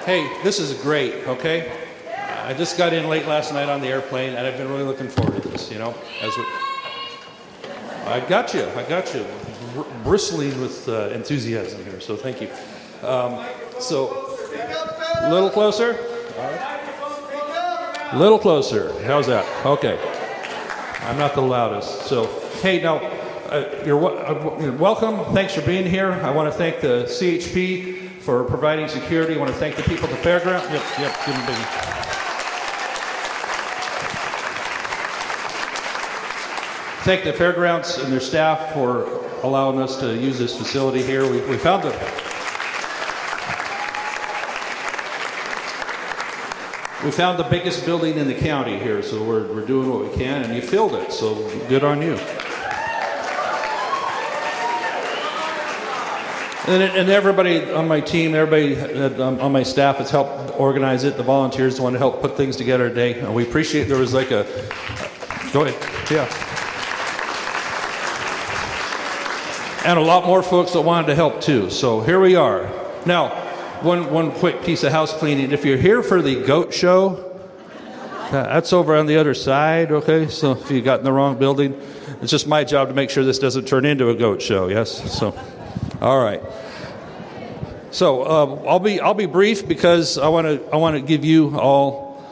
Hey, this is great, okay? I just got in late last night on the airplane, and I've been really looking forward to this, I got you, bristling with enthusiasm here, so thank you. So, a little closer? A little closer. How's that? Okay. I'm not the loudest. So, hey, now, you're welcome. Thanks for being here. I want to thank the CHP for providing security. I want to thank the people at the fairground. Yep, give them a big. Thank the fairgrounds and their staff for allowing us to use this facility here. We found the biggest building in the county here, so we're doing what we can, and you filled it, so good on you. And everybody on my team, everybody on my staff has helped organize it. The volunteers want to help put things together today, and we appreciate. There was like a. Go ahead. Yeah. And a lot more folks that wanted to help too. So here we are. Now, one quick piece of house cleaning. If you're here for the goat show, that's over on the other side, okay? So if you got in the wrong building, it's just my job to make sure this doesn't turn into a goat show, yes? So, all right. So I'll be brief because I want to give you all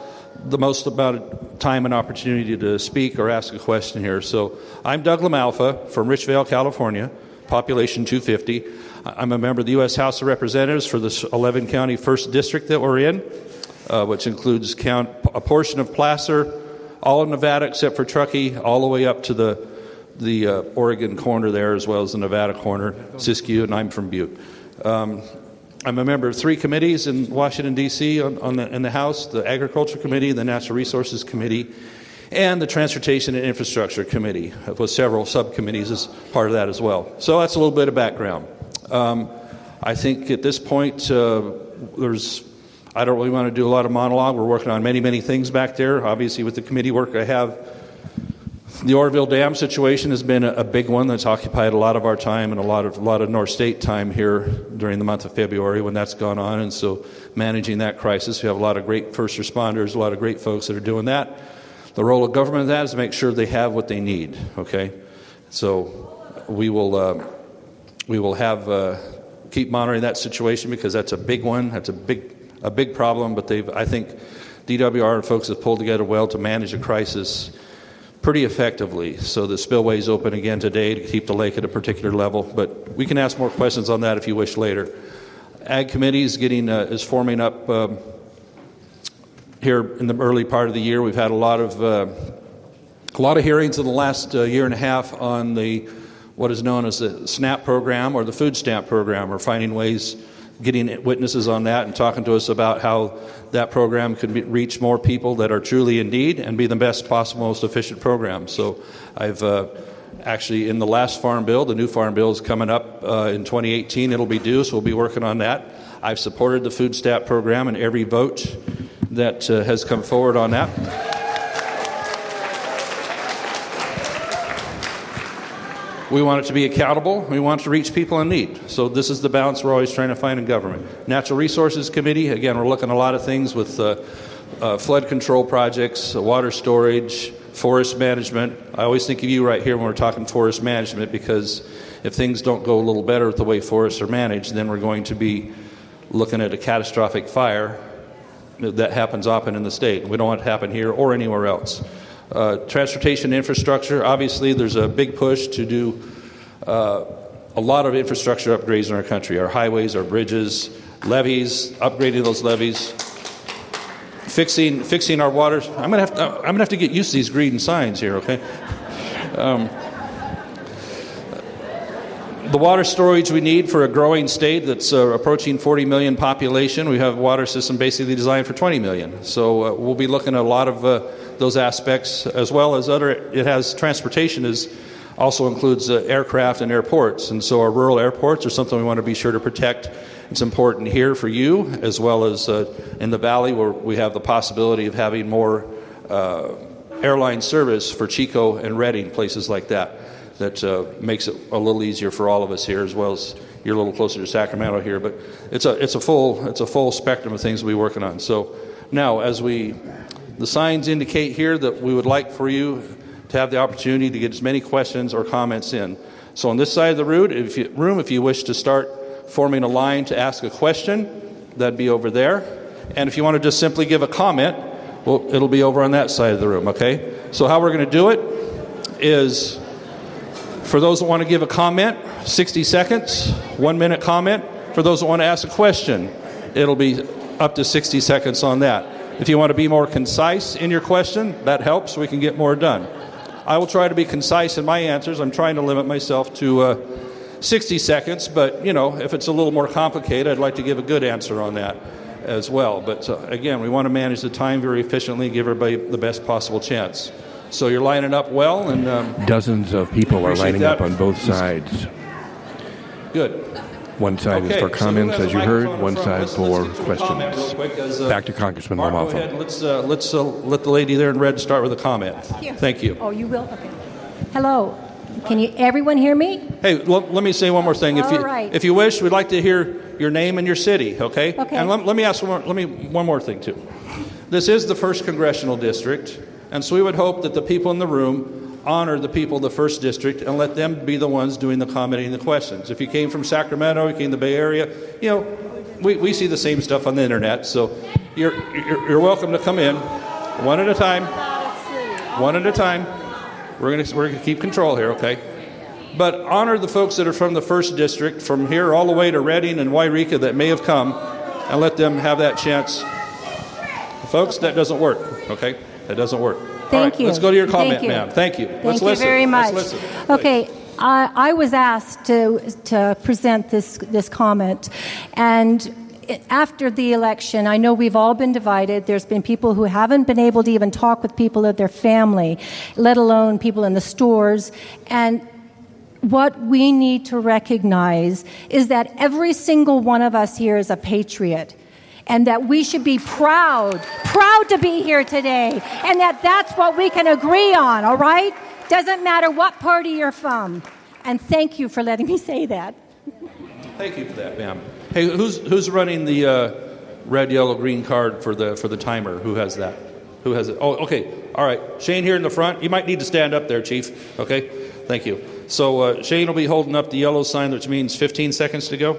the most amount of time and opportunity to speak or ask a question here. So I'm Doug LaMalfa from Richvale, California. Population 250. I'm a member of the U.S. House of Representatives for the 11 county 1st District that we're in, which includes a portion of Placer, all of Nevada except for Truckee, all the way up to the Oregon corner there, as well as the Nevada corner, Siskiyou, and I'm from Butte. I'm a member of 3 committees in Washington, D.C. in the House, the Agriculture Committee, the Natural Resources Committee, and the Transportation and Infrastructure Committee, with several subcommittees as part of that as well. So that's a little bit of background. I think at this point, I don't really want to do a lot of monologue. We're working on many, many things back there. Obviously, with the committee work I have, the Oroville Dam situation has been a big one that's occupied a lot of our time and a lot of North State time here during the month of February when that's gone on. And so managing that crisis, we have a lot of great first responders, a lot of great folks that are doing that. The role of government in that is to make sure they have what they need, okay? So we will have keep monitoring that situation because that's a big one. That's a big problem, but I think DWR and folks have pulled together well to manage a crisis pretty effectively. So the spillway is open again today to keep the lake at a particular level, but we can ask more questions on that if you wish later. Ag Committee is forming up here in the early part of the year. We've had a lot of hearings in the last year and a half on what is known as the SNAP program or the food stamp program. We're finding ways, getting witnesses on that and talking to us about how that program could reach more people that are truly in need and be the best possible, most efficient program. So I've actually, in the last Farm Bill, the new Farm Bill is coming up in 2018. It'll be due, so we'll be working on that. I've supported the food stamp program in every vote that has come forward on that. We want it to be accountable. We want it to reach people in need. So this is the balance we're always trying to find in government. Natural Resources Committee, again, we're looking at a lot of things with flood control projects, water storage, forest management. I always think of you right here when we're talking forest management because if things don't go a little better with the way forests are managed, then we're going to be looking at a catastrophic fire that happens often in the state. We don't want it to happen here or anywhere else. Transportation infrastructure, obviously there's a big push to do a lot of infrastructure upgrades in our country. Our highways, our bridges, levees, upgrading those levees, fixing our water. I'm gonna have to get used to these green signs here, okay? The water storage we need for a growing state that's approaching 40 million population. We have a water system basically designed for 20 million. So we'll be looking at a lot of those aspects as well as transportation also includes aircraft and airports. And so our rural airports are something we want to be sure to protect. It's important here for you as well as in the valley where we have the possibility of having more airline service for Chico and Redding, places like that. that makes it a little easier for all of us here, as well as you're a little closer to Sacramento here. But it's a full spectrum of things we'll be working on. So now, the signs indicate here that we would like for you to have the opportunity to get as many questions or comments in. So on this side of the room, if you wish to start forming a line to ask a question, that'd be over there. And if you want to just simply give a comment, well, it'll be over on that side of the room, okay? So how we're going to do it is, for those that want to give a comment, 60 seconds, 1 minute comment. For those that want to ask a question, it'll be up to 60 seconds on that. If you want to be more concise in your question, that helps. We can get more done. I will try to be concise in my answers. I'm trying to limit myself to 60 seconds, but, if it's a little more complicated, I'd like to give a good answer on that as well. But again, we want to manage the time very efficiently, give everybody the best possible chance. So you're lining up well, and dozens of people are lining up on both sides. Good. One side is for comments, as you heard. One side for questions. Back to Congressman LaMalfa. Go ahead. Let's let the lady there in red start with a comment. Thank you. Oh, you will? Okay. Hello. Can everyone hear me? Hey, let me say one more thing. If you wish, we'd like to hear your name and your city, okay? Okay. And let me ask one more thing, too. This is the 1st Congressional District, and so we would hope that the people in the room honor the people of the 1st District and let them be the ones doing the commenting and the questions. If you came from Sacramento, you came to the Bay Area, we see the same stuff on the internet, so you're welcome to come in one at a time. One at a time. We're gonna keep control here, okay? But honor the folks that are from the 1st District, from here all the way to Redding and Wairika, that may have come, and let them have that chance. Folks, that doesn't work, okay? That doesn't work. Thank you. Let's go to your comment, ma'am. Thank you. Thank you very much. Okay, I was asked to present this comment, and after the election, I know we've all been divided. There's been people who haven't been able to even talk with people of their family, let alone people in the stores. And what we need to recognize is that every single one of us here is a patriot, and that we should be proud to be here today, and that's what we can agree on, all right? Doesn't matter what party you're from. And thank you for letting me say that. Thank you for that, ma'am. Hey, who's running the red, yellow, green card for the timer? Who has that? Who has it? Oh, okay. All right. Shane here in the front. You might need to stand up there, Chief. Okay. Thank you. So Shane will be holding up the yellow sign, which means 15 seconds to go.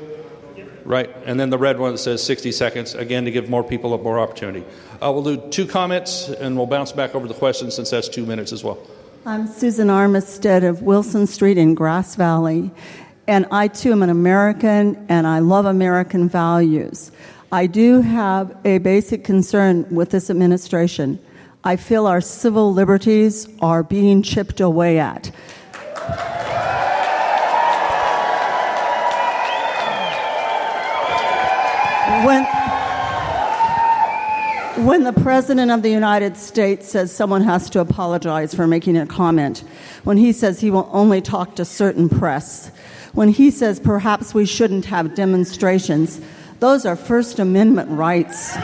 Right. And then the red one that says 60 seconds, again, to give more people more opportunity. We'll do 2 comments, and we'll bounce back over the questions since that's 2 minutes as well. I'm Susan Armistead of Wilson Street in Grass Valley. And I, too, am an American, and I love American values. I do have a basic concern with this administration. I feel our civil liberties are being chipped away at. When the President of the United States says someone has to apologize for making a comment, when he says he will only talk to certain press, when he says perhaps we shouldn't have demonstrations, those are First Amendment rights.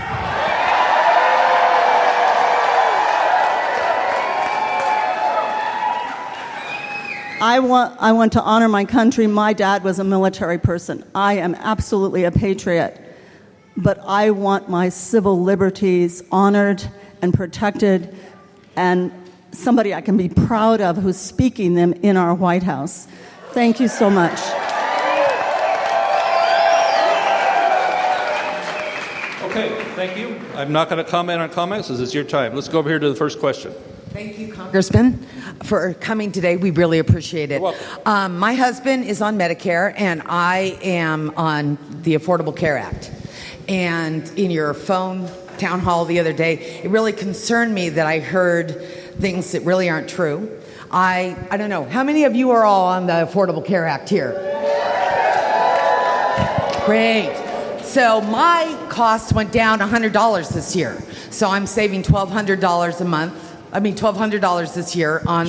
I want to honor my country. My dad was a military person. I am absolutely a patriot. But I want my civil liberties honored and protected, and somebody I can be proud of who's speaking them in our White House. Thank you so much. Okay, thank you. I'm not going to comment on comments, as it's your time. Let's go over here to the first question. Thank you, Congressman, for coming today. We really appreciate it. You're welcome. My husband is on Medicare, and I am on the Affordable Care Act. And in your phone town hall the other day, it really concerned me that I heard things that really aren't true. I don't know. How many of you are all on the Affordable Care Act here? Great. So my costs went down $100 this year. So I'm saving $1,200 a month. $1,200 this year on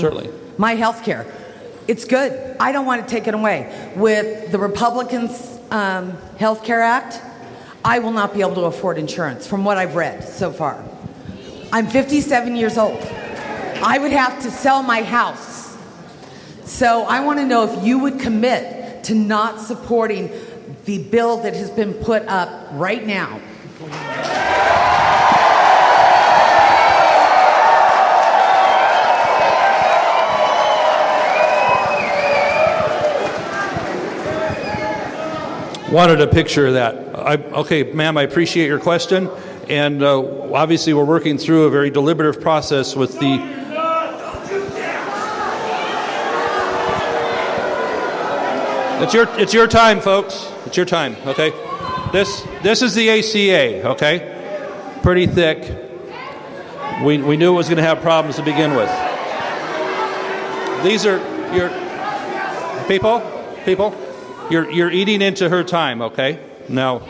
my health care. It's good. I don't want to take it away. With the Republicans' Health Care Act, I will not be able to afford insurance, from what I've read so far. I'm 57 years old. I would have to sell my house So I want to know if you would commit to not supporting the bill that has been put up right now. Wanted a picture of that. Okay, ma'am, I appreciate your question. And obviously we're working through a very deliberative process with the... It's your time, folks. It's your time, okay? This is the ACA, okay? Pretty thick. We knew it was going to have problems to begin with. These are your... People? You're eating into her time, okay? Now,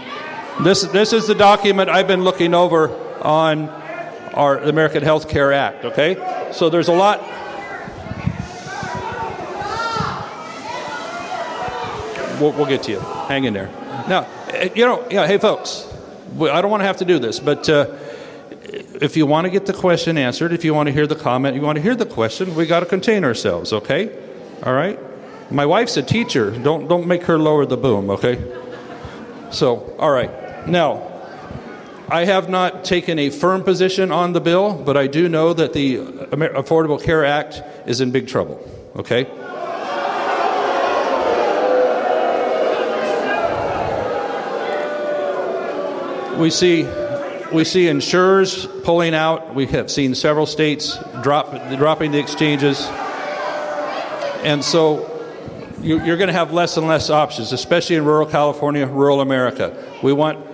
this is the document I've been looking over on the American Health Care Act, okay? So there's a lot. We'll get to you. Hang in there. Now, hey folks, I don't want to have to do this, but if you want to get the question answered, if you want to hear the comment, you want to hear the question, we got to contain ourselves, okay? All right? My wife's a teacher. Don't make her lower the boom, okay? So, all right. Now, I have not taken a firm position on the bill, but I do know that the Affordable Care Act is in big trouble, okay? We see insurers pulling out. We have seen several states dropping the exchanges. And so you're going to have less and less options, especially in rural California, rural America. We want,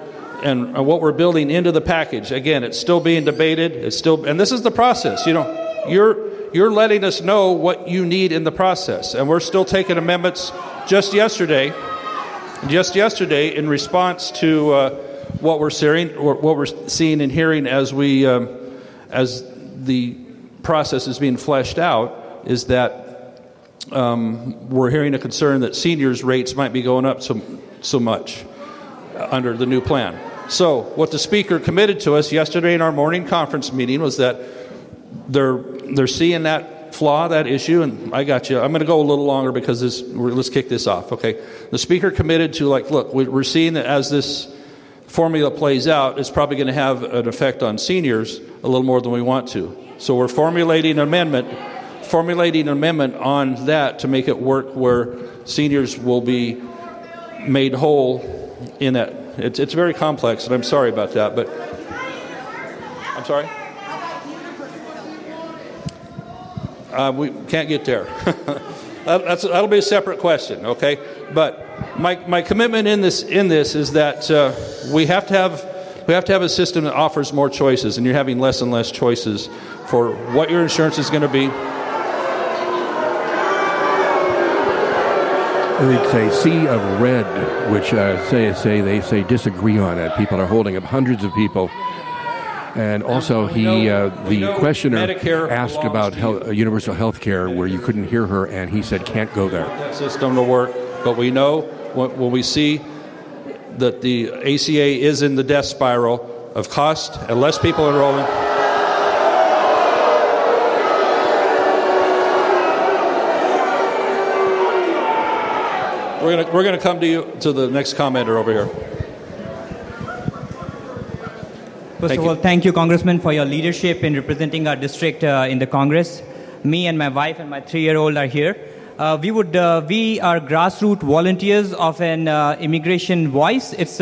and what we're building into the package, again, it's still being debated. And this is the process. You're letting us know what you need in the process. And we're still taking amendments just yesterday in response to what we're seeing and hearing as the process is being fleshed out, is that we're hearing a concern that seniors' rates might be going up so much under the new plan. So what the speaker committed to us yesterday in our morning conference meeting was that they're seeing that flaw, that issue, and I got you. I'm going to go a little longer because let's kick this off, okay? The speaker committed to, look, we're seeing that as this formula plays out, it's probably going to have an effect on seniors a little more than we want to. So we're formulating an amendment on that to make it work where seniors will be made whole in that. It's very complex, and I'm sorry about that, but... I'm sorry? We can't get there. That'll be a separate question, okay? But my commitment in this is that we have to have a system that offers more choices, and you're having less and less choices for what your insurance is going to be. It's a sea of red, which they say disagree on it. People are holding up hundreds of people. And also, the questioner asked about universal health care, where you couldn't hear her, and he said can't go there. That system to work, but we know when we see that the ACA is in the death spiral of cost and less people enrolling. We're going to come to the next commenter over here. First of all, thank you, Congressman, for your leadership in representing our district in the Congress. Me and my wife and my 3-year-old are here. We are grassroots volunteers of an immigration voice. It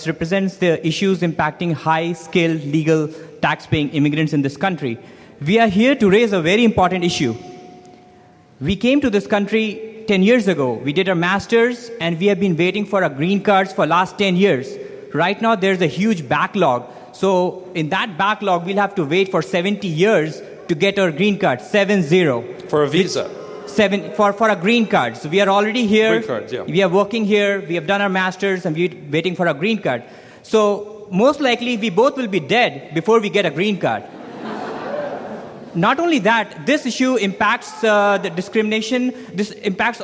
represents the issues impacting high-skilled, legal, tax-paying immigrants in this country. We are here to raise a very important issue. We came to this country 10 years ago. We did our master's, and we have been waiting for our green cards for the last 10 years. Right now, there's a huge backlog. So in that backlog, we'll have to wait for 70 years to get our green card, 7-0. For a visa? For a green card. So we are already here. Green cards, yeah. We are working here. We have done our master's, and we're waiting for a green card. So most likely, we both will be dead before we get a green card. Not only that, this issue impacts the discrimination. This impacts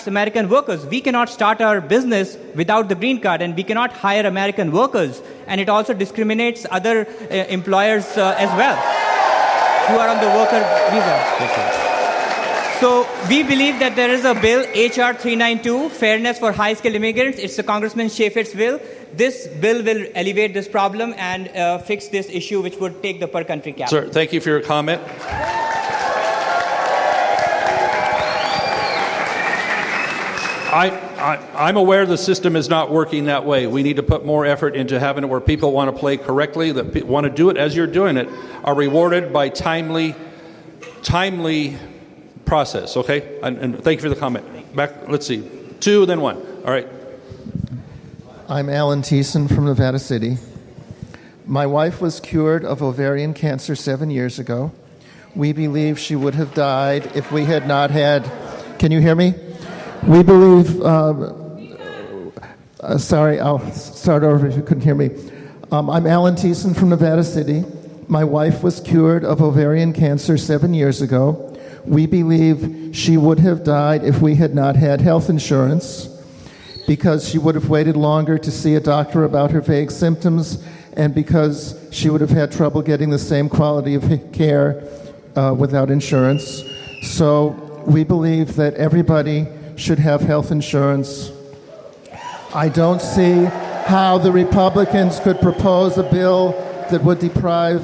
American workers. We cannot start our business without the green card, and we cannot hire American workers. And it also discriminates other employers as well who are on the worker visa. So we believe that there is a bill, HR 392, Fairness for High-Skilled Immigrants. It's the Congressman Chaffetz's bill. This bill will alleviate this problem and fix this issue, which would take the per-country cap. Sir, thank you for your comment. I'm aware the system is not working that way. We need to put more effort into having it where people want to play correctly, that want to do it as you're doing it, are rewarded by timely process, okay? And thank you for the comment. Back, let's see. 2, then 1. All right. I'm Alan Thiessen from Nevada City. My wife was cured of ovarian cancer 7 years ago. We believe she would have died if we had not had... Can you hear me? We believe... sorry, I'll start over if you couldn't hear me. I'm Alan Thiessen from Nevada City. My wife was cured of ovarian cancer 7 years ago. We believe she would have died if we had not had health insurance, because she would have waited longer to see a doctor about her vague symptoms, and because she would have had trouble getting the same quality of care without insurance. So we believe that everybody should have health insurance. I don't see how the Republicans could propose a bill that would deprive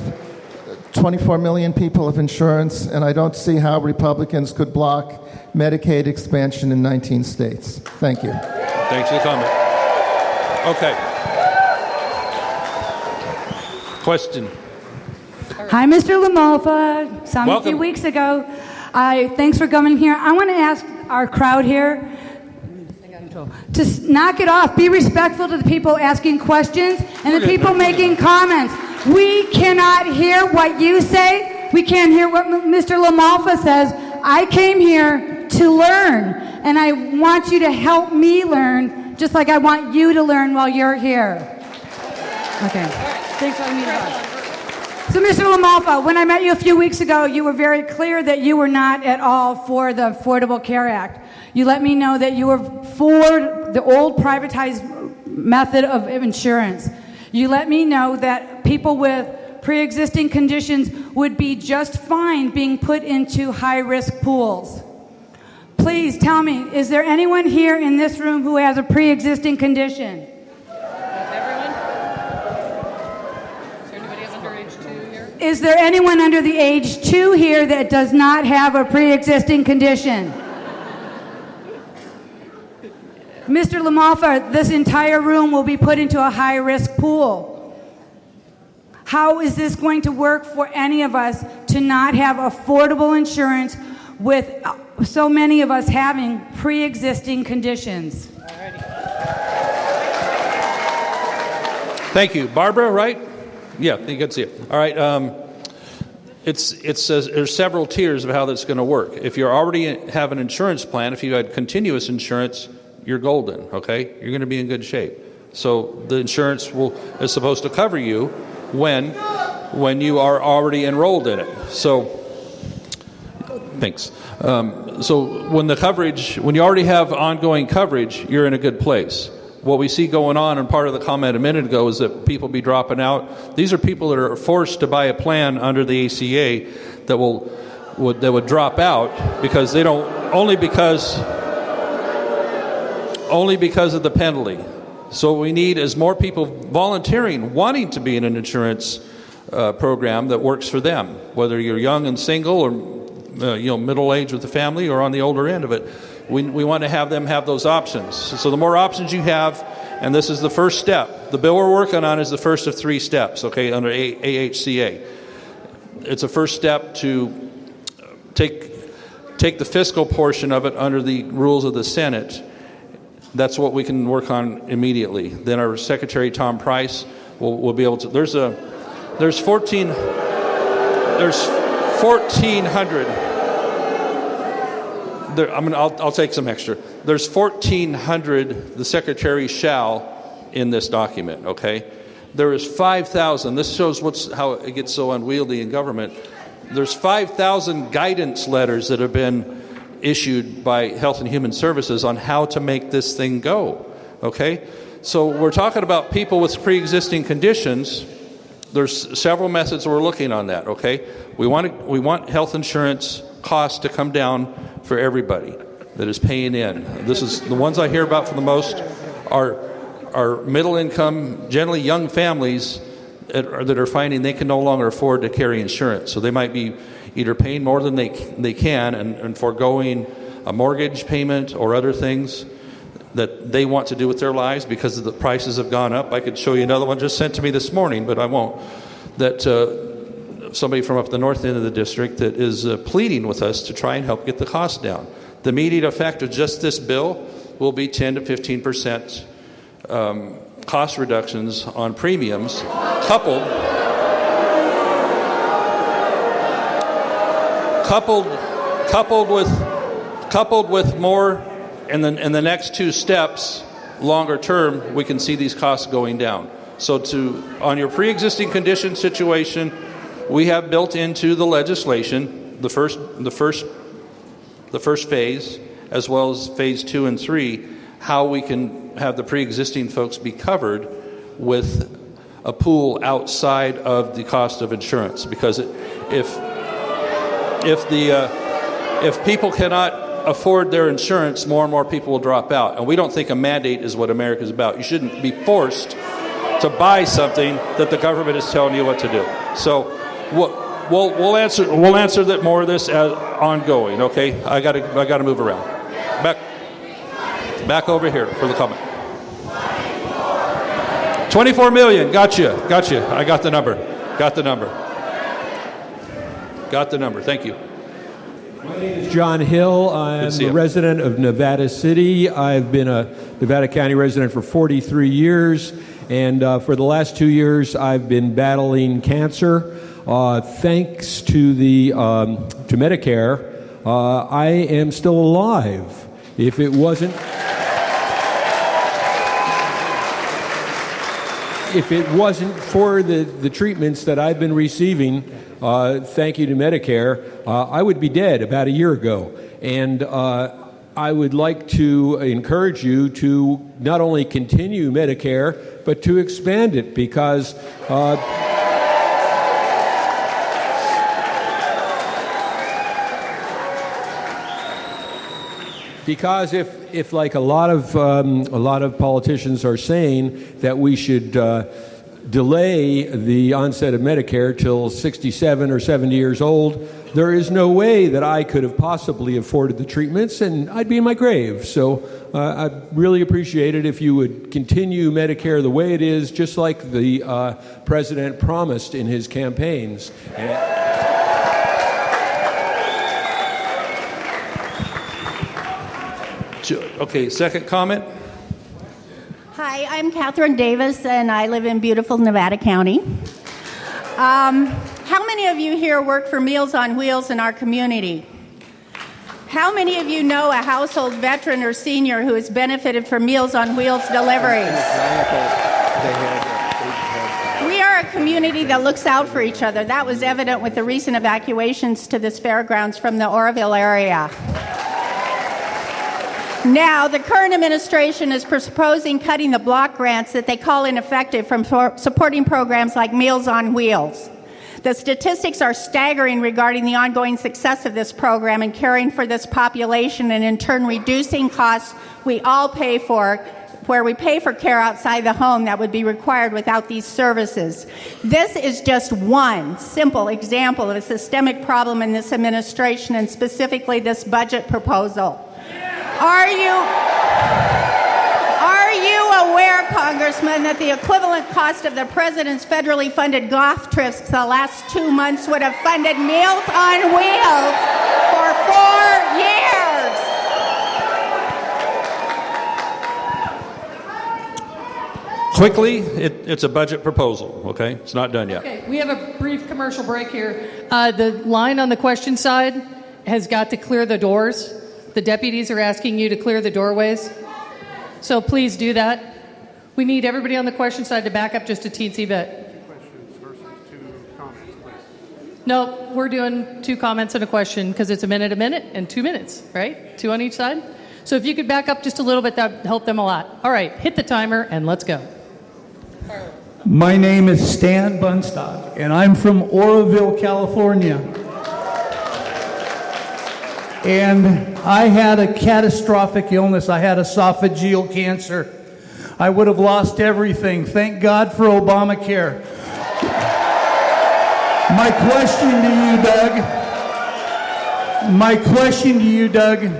24 million people of insurance, and I don't see how Republicans could block Medicaid expansion in 19 states. Thank you. Thanks for the comment. Okay. Question. Hi, Mr. LaMalfa. Saw me a few weeks ago. Thanks for coming here. I want to ask our crowd here to knock it off. Be respectful to the people asking questions and the people making comments. We cannot hear what you say. We can't hear what Mr. LaMalfa says. I came here to learn, and I want you to help me learn, just like I want you to learn while you're here. Okay. Thanks for letting me talk. So, Mr. LaMalfa, when I met you a few weeks ago, you were very clear that you were not at all for the Affordable Care Act. You let me know that you were for the old privatized method of insurance. You let me know that people with pre-existing conditions would be just fine being put into high-risk pools. Please tell me, is there anyone here in this room who has a pre-existing condition? Is there anyone under the age 2 here that does not have a pre-existing condition? Mr. LaMalfa, this entire room will be put into a high-risk pool. How is this going to work for any of us to not have affordable insurance with so many of us having pre-existing conditions? Thank you. Barbara, right? Yeah, you can see it. All right. There's several tiers of how that's going to work. If you already have an insurance plan, if you had continuous insurance, you're golden, okay? You're going to be in good shape. So the insurance is supposed to cover you when you are already enrolled in it. So, thanks. So when you already have ongoing coverage, you're in a good place. What we see going on, and part of the comment a minute ago, is that people be dropping out. These are people that are forced to buy a plan under the ACA that would drop out because they don't, only because of the penalty. So what we need is more people volunteering, wanting to be in an insurance program that works for them, whether you're young and single or middle-aged with a family or on the older end of it. We want to have them have those options. So the more options you have, and this is the first step. The bill we're working on is the first of 3 steps, okay, under AHCA. It's a first step to take the fiscal portion of it under the rules of the Senate. That's what we can work on immediately. Then our Secretary Tom Price will be able to. There's 1,400. I'll take some extra. There's 1,400. The Secretary shall in this document. Okay, there is 5,000. This shows how it gets so unwieldy in government. There's 5,000 guidance letters that have been issued by Health and Human Services on how to make this thing go. Okay, so we're talking about people with pre-existing conditions. There's several methods we're looking on that. Okay, we want health insurance costs to come down for everybody that is paying in. This is the ones I hear about for the most are middle income, generally young families that are finding they can no longer afford to carry insurance. So they might be either paying more than they can and foregoing a mortgage payment or other things that they want to do with their lives because the prices have gone up. I could show you another one just sent to me this morning, but I won't. That somebody from up the north end of the district that is pleading with us to try and help get the cost down. The immediate effect of just this bill will be 10 to 15% cost reductions on premiums, coupled with more in the next two steps. Longer term, we can see these costs going down. So on your pre-existing condition situation, we have built into the legislation the first phase, as well as phase 2 and 3, how we can have the pre-existing folks be covered with a pool outside of the cost of insurance. Because if people cannot afford their insurance, more and more people will drop out. And we don't think a mandate is what America is about. You shouldn't be forced to buy something that the government is telling you what to do. So we'll answer that more of this as ongoing. Okay, I got to move around. Back over here for the comment. 24 million. Gotcha. I got the number. Thank you. My name is John Hill. I'm a resident of Nevada City. I've been a Nevada County resident for 43 years, and for the last 2 years, I've been battling cancer. Thanks to Medicare, I am still alive. If it wasn't for the treatments that I've been receiving, thank you to Medicare, I would be dead about a year ago. And I would like to encourage you to not only continue Medicare, but to expand it, because if like a lot of politicians are saying that we should delay the onset of Medicare till 67 or 70 years old, there is no way that I could have possibly afforded the treatments, and I'd be in my grave. So I'd really appreciate it if you would continue Medicare the way it is, just like the president promised in his campaigns. Okay, second comment. Hi, I'm Catherine Davis, and I live in beautiful Nevada County. How many of you here work for Meals on Wheels in our community? How many of you know a household veteran or senior who has benefited from Meals on Wheels deliveries? We are a community that looks out for each other. That was evident with the recent evacuations to this fairgrounds from the Oroville area. Now, the current administration is proposing cutting the block grants that they call ineffective from supporting programs like Meals on Wheels. The statistics are staggering regarding the ongoing success of this program and caring for this population, and in turn reducing costs we all pay for, where we pay for care outside the home that would be required without these services. This is just one simple example of a systemic problem in this administration, and specifically this budget proposal. Are you aware, Congressman, that the equivalent cost of the president's federally funded golf trips the last 2 months would have funded Meals on Wheels for 4 years? Quickly, it's a budget proposal, okay? It's not done yet. Okay, we have a brief commercial break here. The line on the question side has got to clear the doors. The deputies are asking you to clear the doorways. So please do that. We need everybody on the question side to back up just a teensy bit. 2 questions versus 2 comments, please. No, we're doing 2 comments and a question because it's a minute, and 2 minutes, right? 2 on each side. So if you could back up just a little bit, that would help them a lot. All right, hit the timer and let's go. My name is Stan Bunstock, and I'm from Oroville, California. and I had a catastrophic illness. I had esophageal cancer. I would have lost everything. Thank God for Obamacare. My question to you, Doug,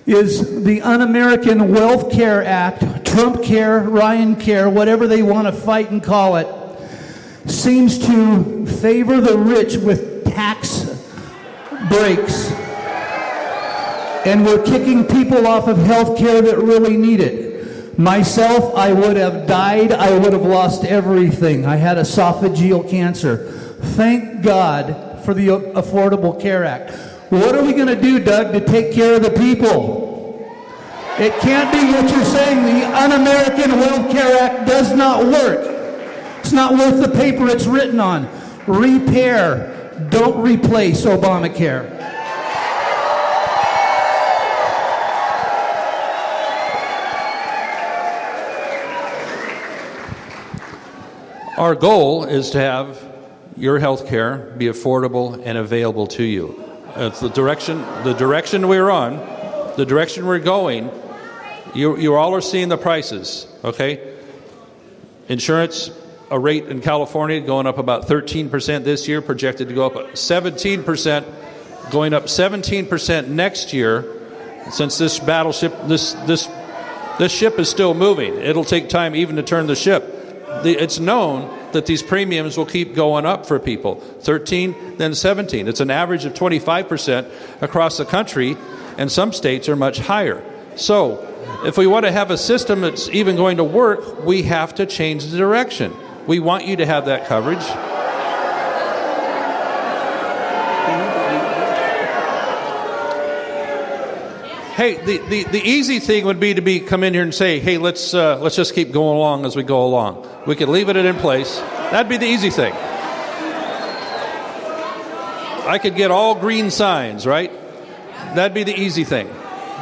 is the Un-American Wealth Care Act, Trump Care, Ryan Care, whatever they want to fight and call it, seems to favor the rich with tax breaks. And we're kicking people off of health care that really need it. Myself, I would have died. I would have lost everything. I had esophageal cancer. Thank God for the Affordable Care Act. What are we going to do, Doug, to take care of the people? It can't be what you're saying. The Un-American Wealth Care Act does not work. It's not worth the paper it's written on. Repair. Don't replace Obamacare. Our goal is to have your health care be affordable and available to you. It's the direction we're on, the direction we're going. You all are seeing the prices, okay? Insurance, a rate in California going up about 13% this year, projected to go up 17%, going up 17% next year. Since this battleship, this ship is still moving. It'll take time even to turn the ship. It's known that these premiums will keep going up for people. 13, then 17. It's an average of 25% across the country, and some states are much higher. So, if we want to have a system that's even going to work, we have to change the direction. We want you to have that coverage. Hey, the easy thing would be to come in here and say, hey, let's just keep going along as we go along. We could leave it in place. That'd be the easy thing. I could get all green signs, right? That'd be the easy thing.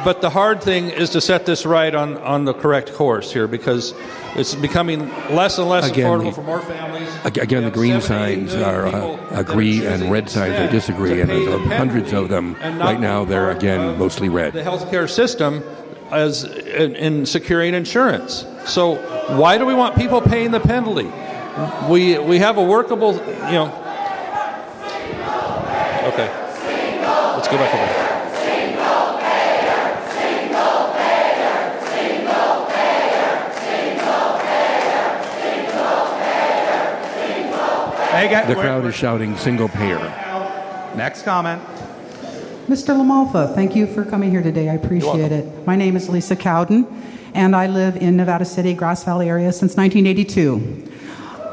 But the hard thing is to set this right on the correct course here, because it's becoming less and less affordable for more families. Again, the green signs are agree and red signs are disagree, and there's hundreds of them. Right now, they're, again, mostly red. The healthcare system as in securing insurance. So why do we want people paying the penalty? We have a workable, Okay. Let's go back over there. The crowd is shouting single payer. Next comment. Mr. LaMalfa, thank you for coming here today. I appreciate it. My name is Lisa Cowden, and I live in Nevada City, Grass Valley area since 1982.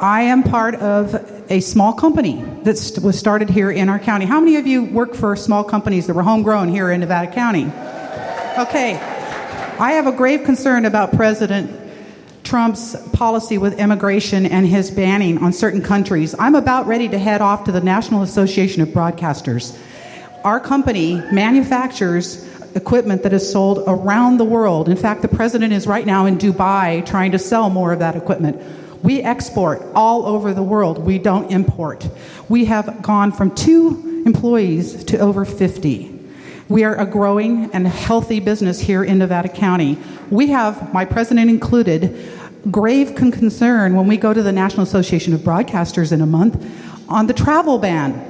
I am part of a small company that was started here in our county. How many of you work for small companies that were homegrown here in Nevada County? Okay. I have a grave concern about President Trump's policy with immigration and his banning on certain countries. I'm about ready to head off to the National Association of Broadcasters. Our company manufactures equipment that is sold around the world. In fact, the president is right now in Dubai trying to sell more of that equipment. We export all over the world. We don't import. We have gone from 2 employees to over 50. We are a growing and healthy business here in Nevada County. We have, my president included, grave concern when we go to the National Association of Broadcasters in a month on the travel ban.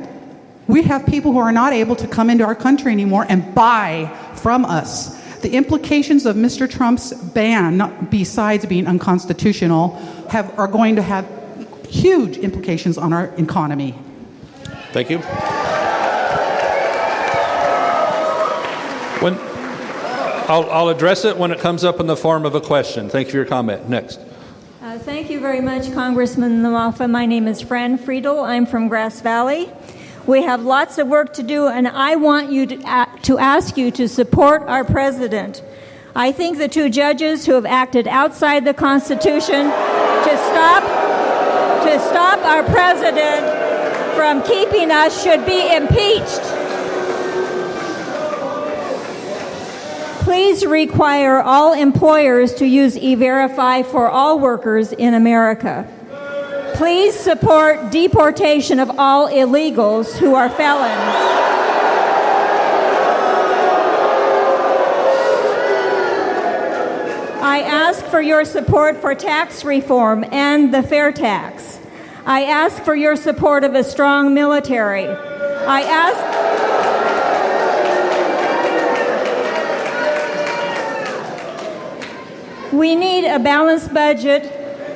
We have people who are not able to come into our country anymore and buy from us. The implications of Mr. Trump's ban, besides being unconstitutional, are going to have huge implications on our economy. Thank you. I'll address it when it comes up in the form of a question. Thank you for your comment. Next. Thank you very much, Congressman LaMalfa. My name is Fran Friedel. I'm from Grass Valley. We have lots of work to do, and I want you to ask you to support our president. I think the 2 judges who have acted outside the Constitution to stop our president from keeping us should be impeached. Please require all employers to use E-Verify for all workers in America. Please support deportation of all illegals who are felons. I ask for your support for tax reform and the fair tax. I ask for your support of a strong military. I ask. We need a balanced budget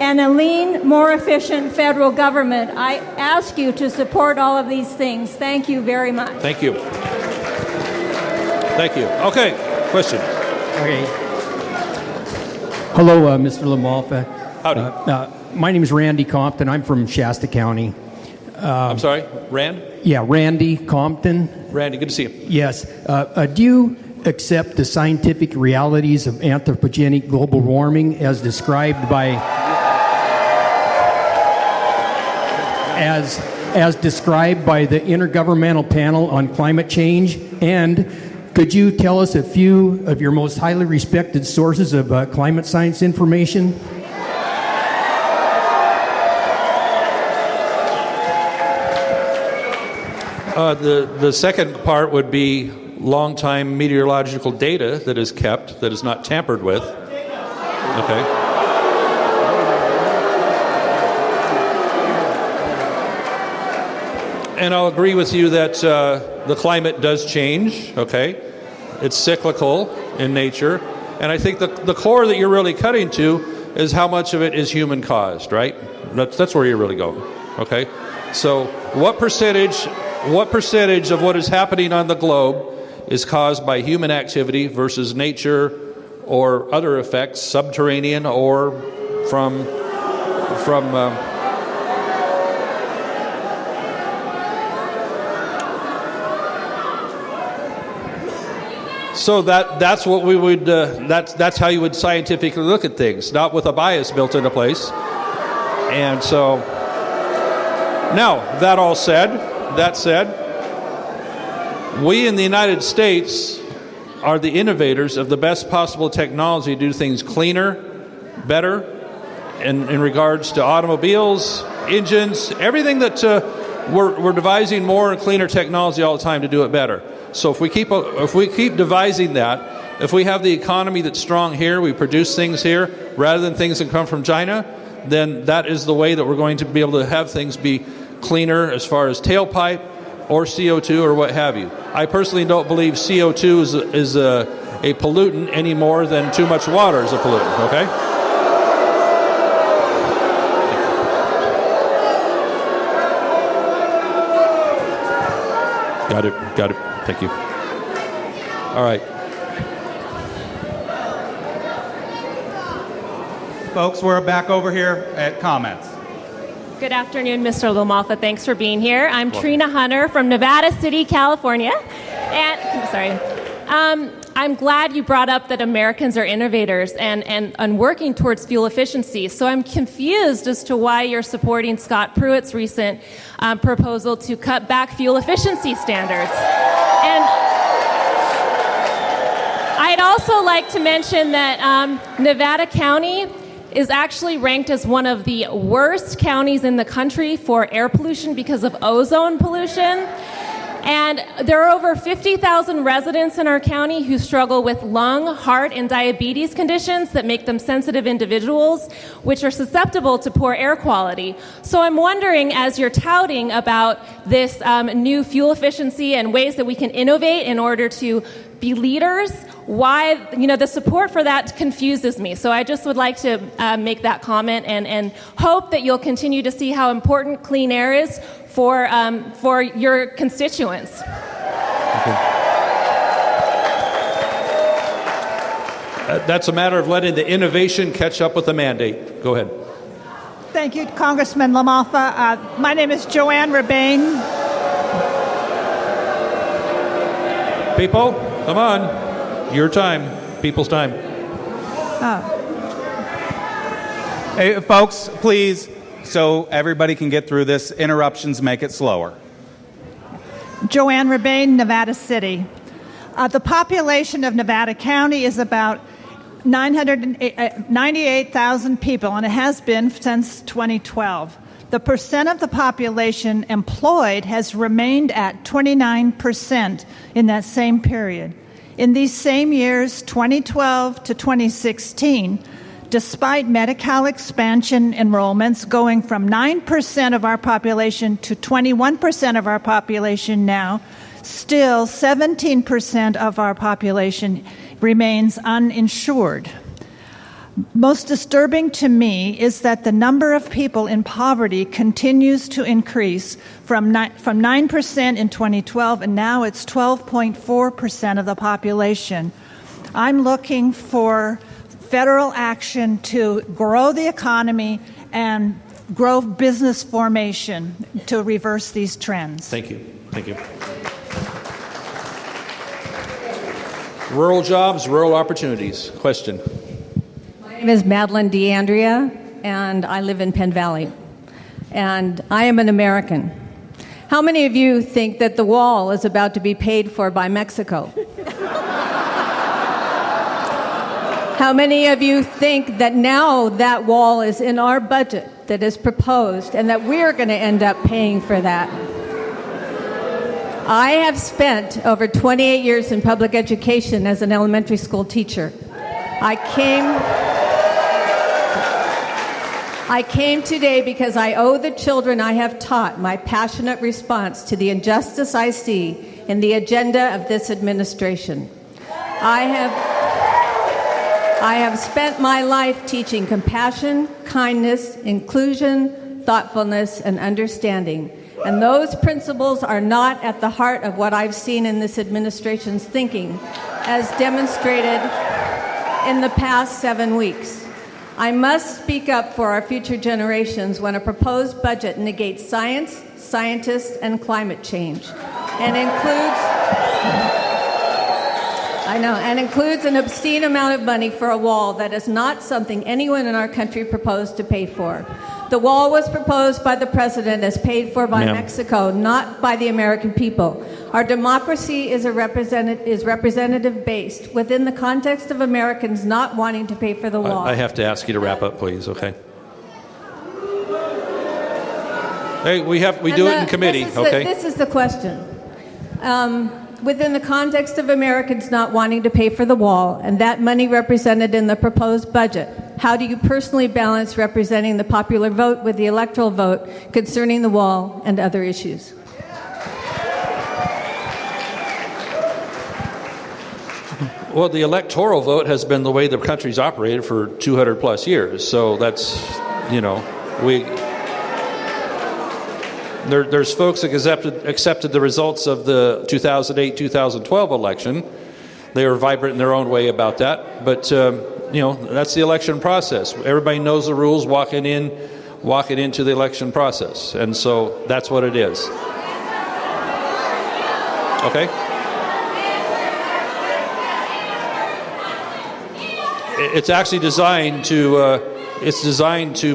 and a lean, more efficient federal government. I ask you to support all of these things. Thank you very much. Thank you. Thank you. Okay, question. Okay. Hello, Mr. LaMalfa. Howdy. My name is Randy Compton. I'm from Shasta County. I'm sorry, Rand? Yeah, Randy Compton. Randy, good to see you. Yes. Do you accept the scientific realities of anthropogenic global warming as described by as described by the Intergovernmental Panel on Climate Change? And could you tell us a few of your most highly respected sources of climate science information? The second part would be long-time meteorological data that is kept, that is not tampered with. Okay. And I'll agree with you that the climate does change, okay? It's cyclical in nature. And I think the core that you're really cutting to is how much of it is human-caused, right? That's where you're really going, okay? So what percentage of what is happening on the globe is caused by human activity versus nature or other effects, subterranean or from so that's what we would that's how you would scientifically look at things, not with a bias built into place. And so now that said, we in the United States are the innovators of the best possible technology to do things cleaner, better, in regards to automobiles, engines, everything that we're devising more and cleaner technology all the time to do it better. So if we keep devising that, if we have the economy that's strong here, we produce things here rather than things that come from China, then that is the way that we're going to be able to have things be cleaner as far as tailpipe or CO2 or what have you. I personally don't believe CO2 is a pollutant any more than too much water is a pollutant, okay? Got it. Thank you. All right. Folks, we're back over here at comments. Good afternoon, Mr. LaMalfa. Thanks for being here. I'm Trina Hunter from Nevada City, California. And I'm glad you brought up that Americans are innovators and working towards fuel efficiency. So I'm confused as to why you're supporting Scott Pruitt's recent proposal to cut back fuel efficiency standards. And I'd also like to mention that Nevada County is actually ranked as one of the worst counties in the country for air pollution because of ozone pollution. And there are over 50,000 residents in our county who struggle with lung, heart, and diabetes conditions that make them sensitive individuals, which are susceptible to poor air quality. So I'm wondering, as you're touting about this new fuel efficiency and ways that we can innovate in order to be leaders, why, the support for that confuses me. So I just would like to make that comment and hope that you'll continue to see how important clean air is for your constituents. That's a matter of letting the innovation catch up with the mandate. Go ahead. Thank you, Congressman LaMalfa. My name is Joanne Rebane. People, come on. Your time. People's time. Hey, folks, please, so everybody can get through this, interruptions make it slower. Joanne Rebane, Nevada City. The population of Nevada County is about 998,000 people, and it has been since 2012. The percent of the population employed has remained at 29% in that same period. In these same years, 2012 to 2016, despite Medi-Cal expansion enrollments going from 9% of our population to 21% of our population now, still 17% of our population remains uninsured. Most disturbing to me is that the number of people in poverty continues to increase from 9% in 2012, and now it's 12.4% of the population. I'm looking for federal action to grow the economy and grow business formation to reverse these trends. Thank you. Thank you. Rural jobs, rural opportunities. Question. My name is Madeline DeAndrea, and I live in Penn Valley. And I am an American. How many of you think that the wall is about to be paid for by Mexico? How many of you think that now that wall is in our budget that is proposed and that we're going to end up paying for that? I have spent over 28 years in public education as an elementary school teacher. I came today because I owe the children I have taught my passionate response to the injustice I see in the agenda of this administration. I have spent my life teaching compassion, kindness, inclusion, thoughtfulness, and understanding. And those principles are not at the heart of what I've seen in this administration's thinking, as demonstrated in the past 7 weeks. I must speak up for our future generations when a proposed budget negates science, scientists, and climate change, and includes an obscene amount of money for a wall that is not something anyone in our country proposed to pay for. The wall was proposed by the president as paid for by Mexico, not by the American people. Our democracy is representative based within the context of Americans not wanting to pay for the wall. I have to ask you to wrap up, please, okay? Hey, we do it in committee, okay? This is the question. Within the context of Americans not wanting to pay for the wall and that money represented in the proposed budget, how do you personally balance representing the popular vote with the electoral vote concerning the wall and other issues? Well, the electoral vote has been the way the country's operated for 200 plus years. So that's, there's folks that accepted the results of the 2008-2012 election. They were vibrant in their own way about that. But, that's the election process. Everybody knows the rules walking into the election process. And so that's what it is. Okay? It's actually designed to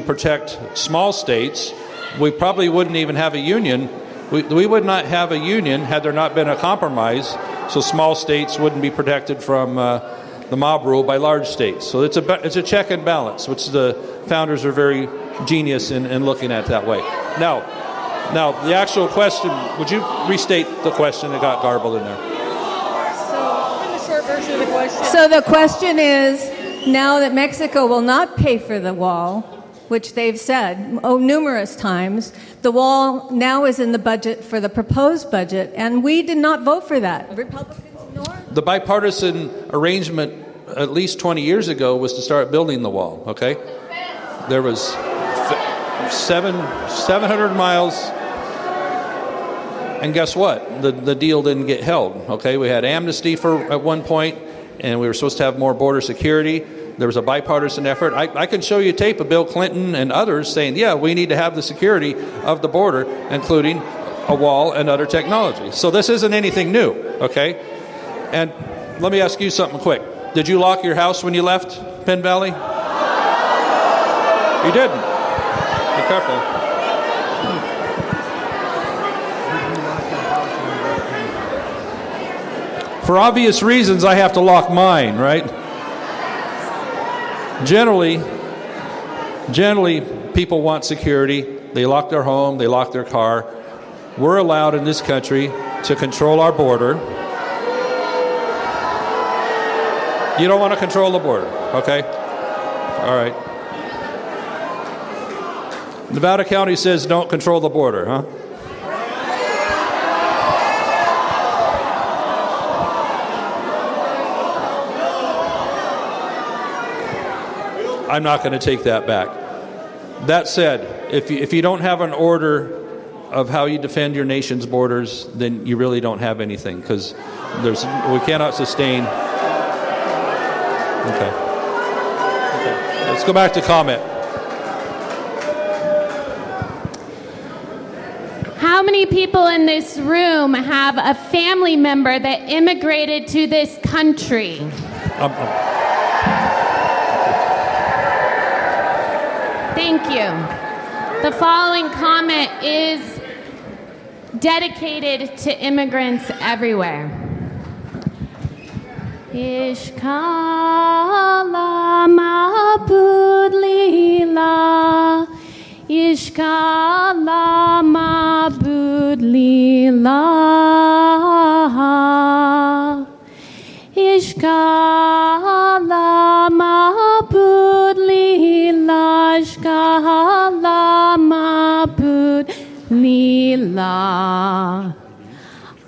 protect small states. We probably wouldn't even have a union. We would not have a union had there not been a compromise, so small states wouldn't be protected from the mob rule by large states. So it's a check and balance, which the founders are very genius in looking at that way. Now, the actual question, would you restate the question? It got garbled in there. So, the short version of the question. So the question is, now that Mexico will not pay for the wall, which they've said numerous times, the wall now is in the budget for the proposed budget, and we did not vote for that. Republicans nor. The bipartisan arrangement at least 20 years ago was to start building the wall, okay? There was 700 miles, and guess what? The deal didn't get held, okay? We had amnesty at one point, and we were supposed to have more border security. There was a bipartisan effort. I can show you tape of Bill Clinton and others saying, yeah, we need to have the security of the border, including a wall and other technology. So this isn't anything new, okay? And let me ask you something quick. Did you lock your house when you left Penn Valley? You didn't. Be careful. For obvious reasons, I have to lock mine, right? Generally, people want security. They lock their home, they lock their car. We're allowed in this country to control our border. You don't want to control the border, okay? All right. Nevada County says don't control the border, huh? I'm not going to take that back. That said, if you don't have an order of how you defend your nation's borders, then you really don't have anything, because we cannot sustain. Okay. Let's go back to comment. How many people in this room have a family member that immigrated to this country? Thank you. The following comment is dedicated to immigrants everywhere. Ishkala mabud lila, Ishkala mabud lila, Ishkala mabud lila, Ishkala mabud lila.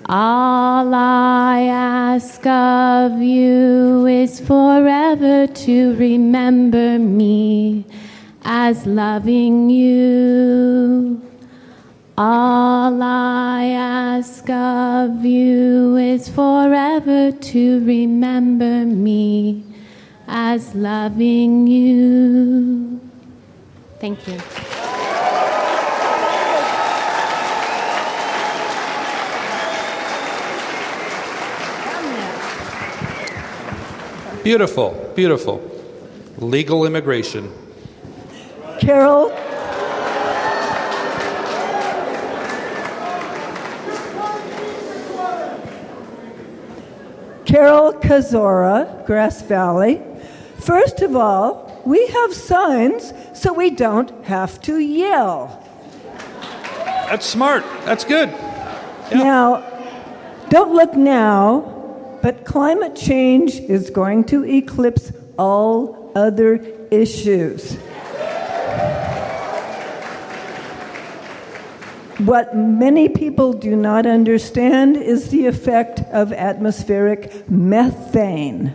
All I ask of you is forever to remember me as loving you. All I ask of you is forever to remember me as loving you. Thank you. Beautiful, beautiful. Legal immigration. Carol Kazora, Grass Valley. First of all, we have signs so we don't have to yell. That's smart. That's good. Yeah. Now, don't look now, but climate change is going to eclipse all other issues. What many people do not understand is the effect of atmospheric methane.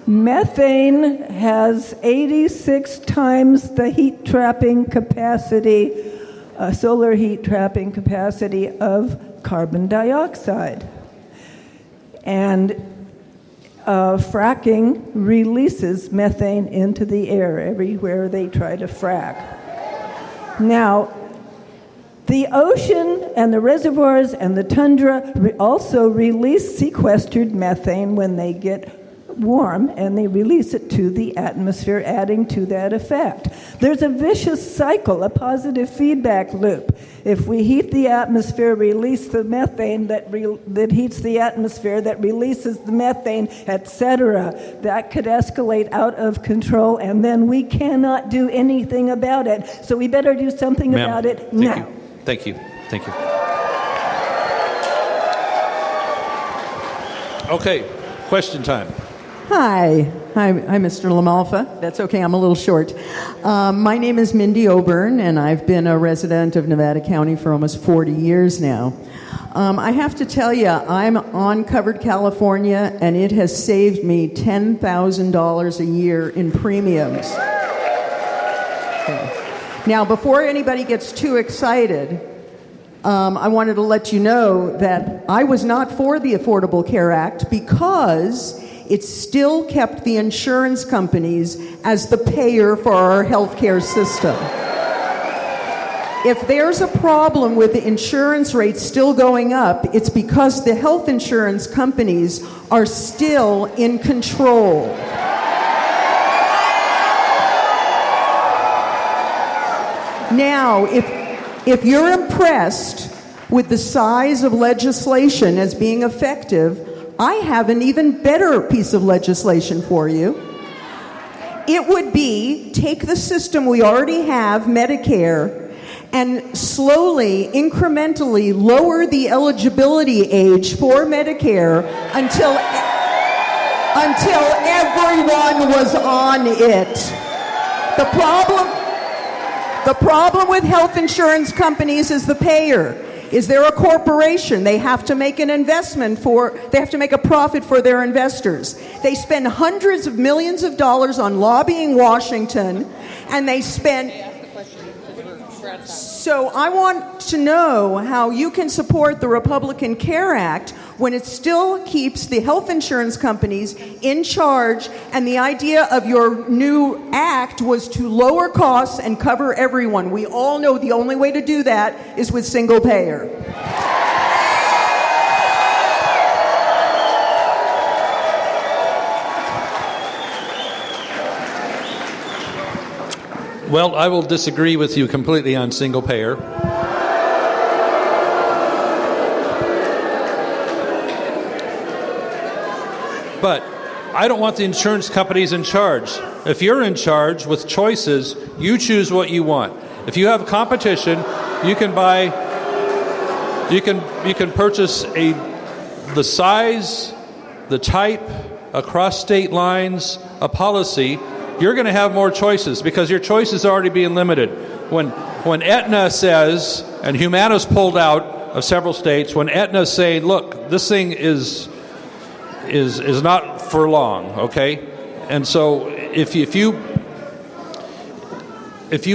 Methane has 86 times the heat trapping capacity, solar heat trapping capacity of carbon dioxide. And fracking releases methane into the air everywhere they try to frack. Now, the ocean and the reservoirs and the tundra also release sequestered methane when they get warm, and they release it to the atmosphere, adding to that effect. There's a vicious cycle, a positive feedback loop. If we heat the atmosphere, release the methane that heats the atmosphere, that releases the methane, etc., that could escalate out of control, and then we cannot do anything about it. So we better do something about it now. Thank you. Thank you. Okay, question time. Hi, Mr. LaMalfa. That's okay, I'm a little short. My name is Mindy Oburn, and I've been a resident of Nevada County for almost 40 years now. I have to tell you, I'm on Covered California, and it has saved me $10,000 a year in premiums. Okay. Now, before anybody gets too excited, I wanted to let you know that I was not for the Affordable Care Act because it still kept the insurance companies as the payer for our healthcare system. If there's a problem with the insurance rates still going up, it's because the health insurance companies are still in control. Now, if you're impressed with the size of legislation as being effective, I have an even better piece of legislation for you. It would be take the system we already have, Medicare, and slowly, incrementally lower the eligibility age for Medicare until until everyone was on it. The problem with health insurance companies is the payer. Is they're a corporation. They have to make an investment they have to make a profit for their investors. They spend hundreds of millions of dollars on lobbying Washington, and they spend... So I want to know how you can support the Republican Care Act when it still keeps the health insurance companies in charge, and the idea of your new act was to lower costs and cover everyone. We all know the only way to do that is with single payer. Well, I will disagree with you completely on single payer. But I don't want the insurance companies in charge. If you're in charge with choices, you choose what you want. If you have competition, you can purchase the size, the type, across state lines, a policy. You're going to have more choices because your choices are already being limited. When Aetna says, and Humana's pulled out of several states, when Aetna's saying, look, this thing is not for long, okay? And so if you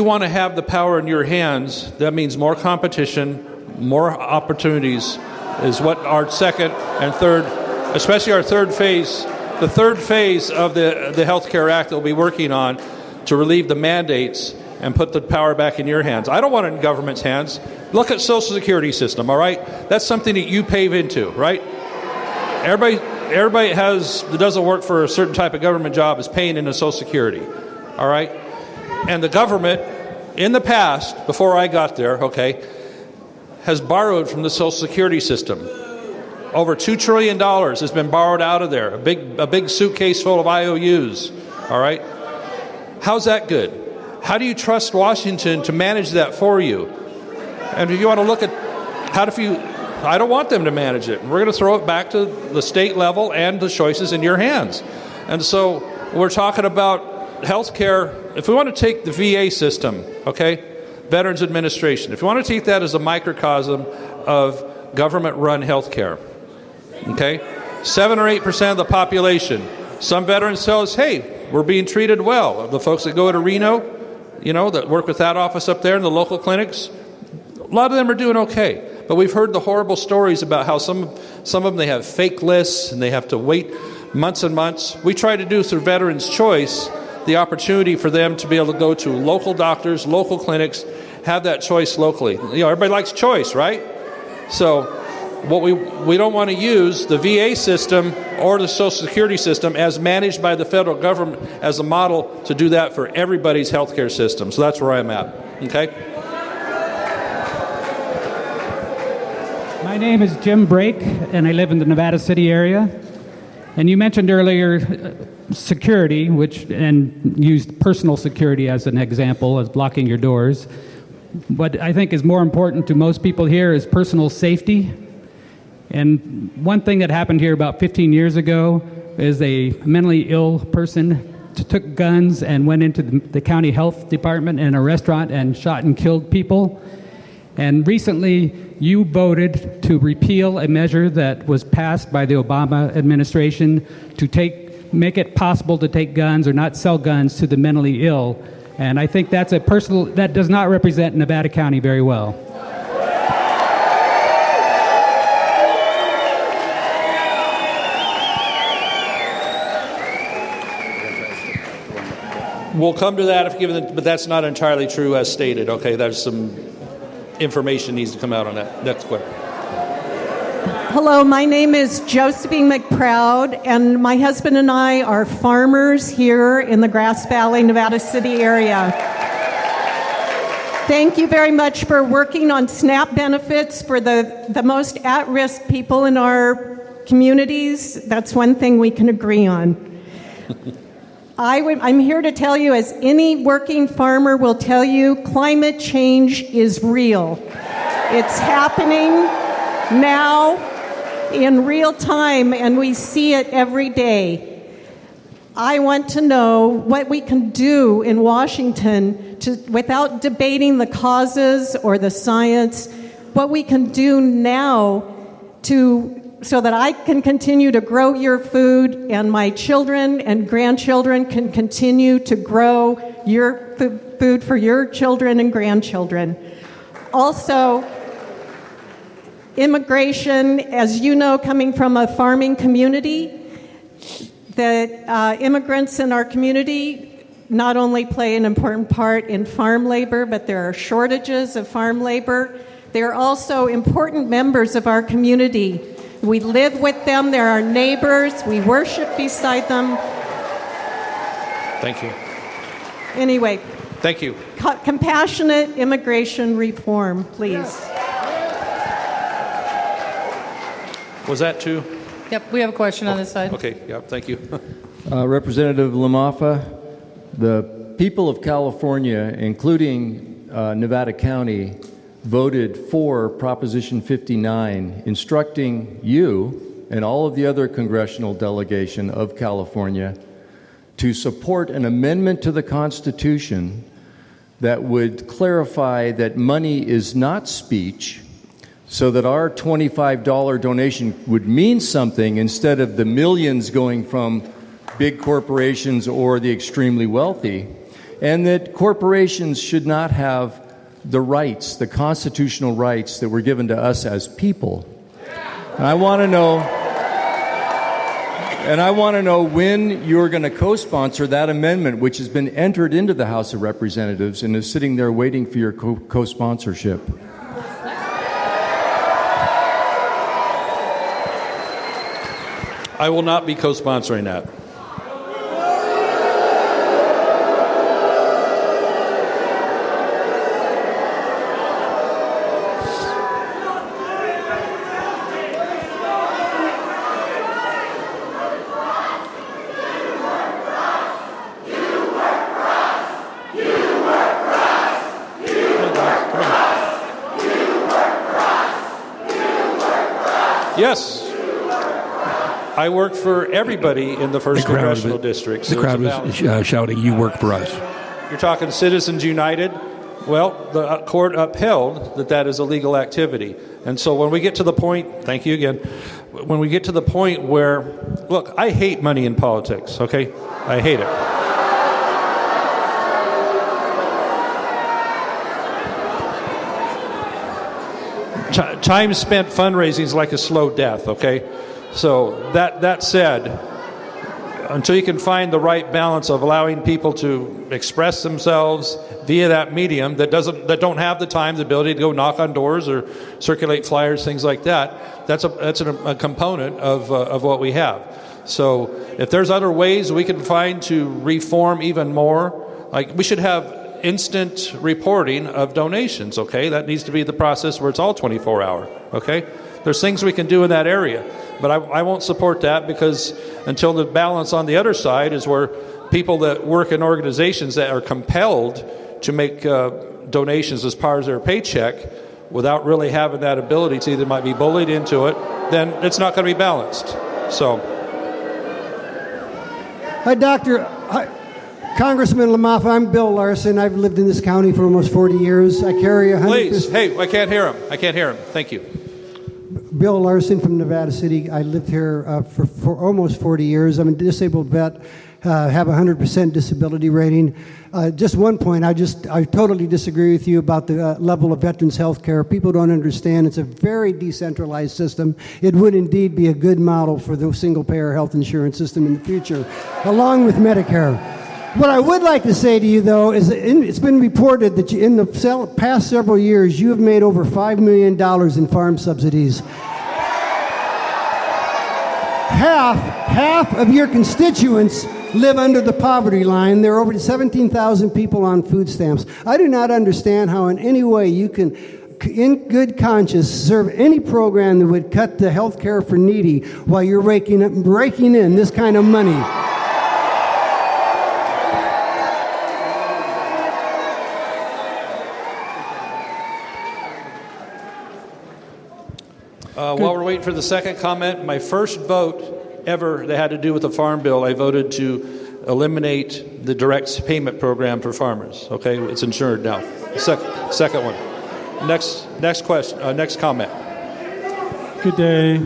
want to have the power in your hands, that means more competition, more opportunities is what our second and third, especially our third phase, the third phase of the Healthcare Act that we'll be working on to relieve the mandates and put the power back in your hands. I don't want it in government's hands. Look at Social Security system, all right? That's something that you pay into, right? Everybody that doesn't work for a certain type of government job is paying into Social Security, all right? And the government, in the past, before I got there, okay, has borrowed from the Social Security system. Over $2 trillion has been borrowed out of there, a big suitcase full of IOUs, all right? How's that good? How do you trust Washington to manage that for you? And if you want to look at I don't want them to manage it. We're going to throw it back to the state level and the choices in your hands. And so we're talking about health care. If we want to take the VA system, okay, Veterans Administration, if you want to take that as a microcosm of government-run health care, okay, 7 or 8% of the population. Some veterans tell us, hey, we're being treated well. The folks that go to Reno, that work with that office up there in the local clinics, a lot of them are doing okay. But we've heard the horrible stories about how some of them, they have fake lists and they have to wait months and months. We try to do through Veterans Choice the opportunity for them to be able to go to local doctors, local clinics, have that choice locally. Everybody likes choice, right? So what we don't want to use the VA system or the Social Security system as managed by the federal government as a model to do that for everybody's healthcare system. So that's where I'm at. Okay? My name is Jim Brake, and I live in the Nevada City area. And you mentioned earlier security, and used personal security as an example, as blocking your doors. What I think is more important to most people here is personal safety. And one thing that happened here about 15 years ago is a mentally ill person took guns and went into the county health department in a restaurant and shot and killed people. And recently, you voted to repeal a measure that was passed by the Obama administration to make it possible to take guns or not sell guns to the mentally ill. And I think that does not represent Nevada County very well. We'll come to that if given, but that's not entirely true as stated. Okay, there's some information needs to come out on that. Next question. Hello, my name is Josephine McProud, and my husband and I are farmers here in the Grass Valley, Nevada City area. Thank you very much for working on SNAP benefits for the most at-risk people in our communities. That's one thing we can agree on. I'm here to tell you, as any working farmer will tell you, climate change is real. It's happening now in real time, and we see it every day. I want to know what we can do in Washington without debating the causes or the science, what we can do now so that I can continue to grow your food and my children and grandchildren can continue to grow your food for your children and grandchildren. Also, immigration, as you know, coming from a farming community, the immigrants in our community not only play an important part in farm labor, but there are shortages of farm labor. They are also important members of our community. We live with them. They're our neighbors. We worship beside them. Thank you. Anyway. Thank you. Compassionate immigration reform, please. Was that two? Yep, we have a question on this side. Okay, yeah, thank you. Representative LaMalfa, the people of California, including Nevada County, voted for Proposition 59, instructing you and all of the other congressional delegation of California to support an amendment to the Constitution that would clarify that money is not speech, so that our $25 donation would mean something instead of the millions going from big corporations or the extremely wealthy, and that corporations should not have the rights, the constitutional rights that were given to us as people. And I want to know when you're going to co-sponsor that amendment, which has been entered into the House of Representatives and is sitting there waiting for your co-sponsorship. I will not be co-sponsoring that. Yes. I work for everybody in the 1st Congressional District. So the crowd was shouting, "You work for us." You're talking Citizens United? Well, the court upheld that is a legal activity. And so when we get to the point, thank you again, when we get to the point where, look, I hate money in politics, okay? I hate it. Time spent fundraising is like a slow death, okay? So that said, until you can find the right balance of allowing people to express themselves via that medium that don't have the time, the ability to go knock on doors or circulate flyers, things like that, that's a component of what we have. So if there's other ways we can find to reform even more, like we should have instant reporting of donations, okay? That needs to be the process where it's all 24-hour, okay? There's things we can do in that area. But I won't support that because until the balance on the other side is where people that work in organizations that are compelled to make donations as part of their paycheck without really having that ability to either might be bullied into it, then it's not going to be balanced. So. Hi, Congressman LaMalfa. I'm Bill Larson. I've lived in this county for almost 40 years. I carry 100%. Please. Hey, I can't hear him. Thank you. Bill Larson from Nevada City. I lived here for almost 40 years. I'm a disabled vet, have a 100% disability rating. Just one point, I totally disagree with you about the level of veterans health care. People don't understand it's a very decentralized system. It would indeed be a good model for the single-payer health insurance system in the future, along with Medicare. What I would like to say to you, though, is that it's been reported that in the past several years, you have made over $5 million in farm subsidies. Half of your constituents live under the poverty line. There are over 17,000 people on food stamps. I do not understand how in any way you can, in good conscience, serve any program that would cut the health care for needy while you're raking in this kind of money. While we're waiting for the second comment, my first vote ever that had to do with the Farm Bill, I voted to eliminate the direct payment program for farmers. Okay, it's insured now. Second one. Next question. Next comment. Good day.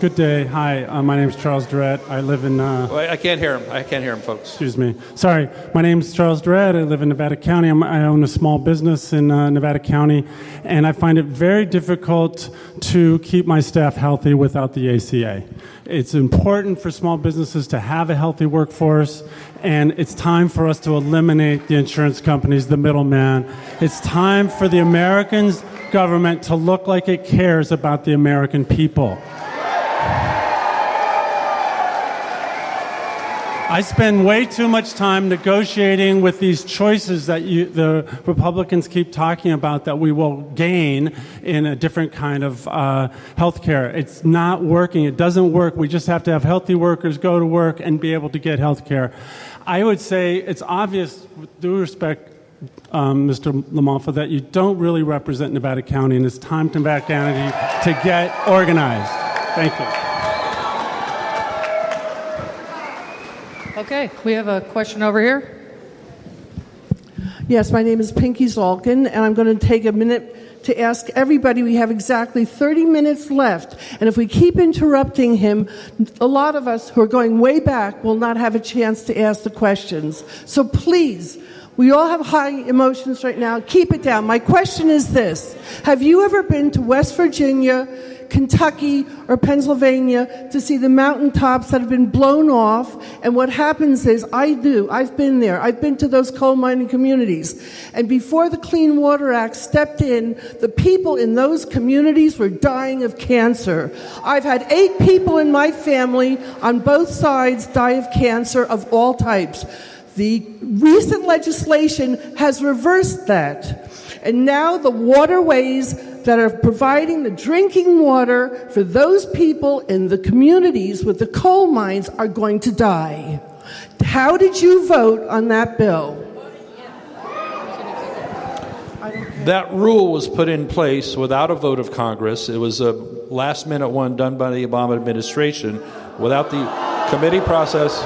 Good day. Hi, my name is Charles Durrett. I live in... I can't hear him. I can't hear him, folks. Excuse me. Sorry. My name is Charles Durrett. I live in Nevada County. I own a small business in Nevada County, and I find it very difficult to keep my staff healthy without the ACA. It's important for small businesses to have a healthy workforce, and it's time for us to eliminate the insurance companies, the middleman. It's time for the Americans government to look like it cares about the American people. I spend way too much time negotiating with these choices that the Republicans keep talking about that we will gain in a different kind of health care. It's not working. It doesn't work. We just have to have healthy workers go to work and be able to get health care. I would say it's obvious, with due respect, Mr. LaMalfa, that you don't really represent Nevada County, and it's time to Nevada County to get organized. Thank you. Okay, we have a question over here. Yes, my name is Pinky Zalkin, and I'm going to take a minute to ask everybody. We have exactly 30 minutes left, and if we keep interrupting him, a lot of us who are going way back will not have a chance to ask the questions. So please, we all have high emotions right now. Keep it down. My question is this. Have you ever been to West Virginia, Kentucky, or Pennsylvania to see the mountaintops that have been blown off? And what happens is, I've been there. I've been to those coal mining communities. And before the Clean Water Act stepped in, the people in those communities were dying of cancer. I've had 8 people in my family on both sides die of cancer of all types. The recent legislation has reversed that. And now the waterways that are providing the drinking water for those people in the communities with the coal mines are going to die. How did you vote on that bill? That rule was put in place without a vote of Congress. It was a last-minute one done by the Obama administration without the committee process.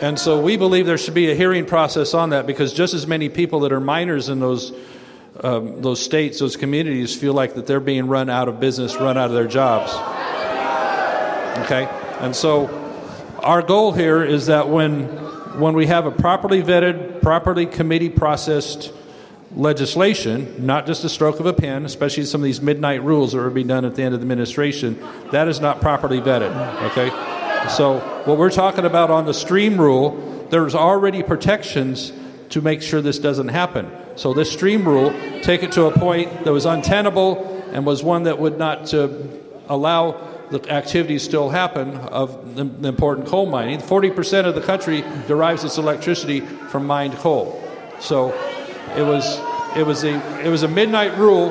And so we believe there should be a hearing process on that, because just as many people that are miners in those states, those communities, feel like that they're being run out of business, run out of their jobs. Okay? And so our goal here is that when we have a properly vetted, properly committee processed legislation, not just a stroke of a pen, especially some of these midnight rules that are being done at the end of the administration, that is not properly vetted. Okay? So what we're talking about on the stream rule, there's already protections to make sure this doesn't happen. So this stream rule, take it to a point that was untenable and was one that would not allow the activities still happen of the important coal mining. 40% of the country derives its electricity from mined coal. So it was a midnight rule.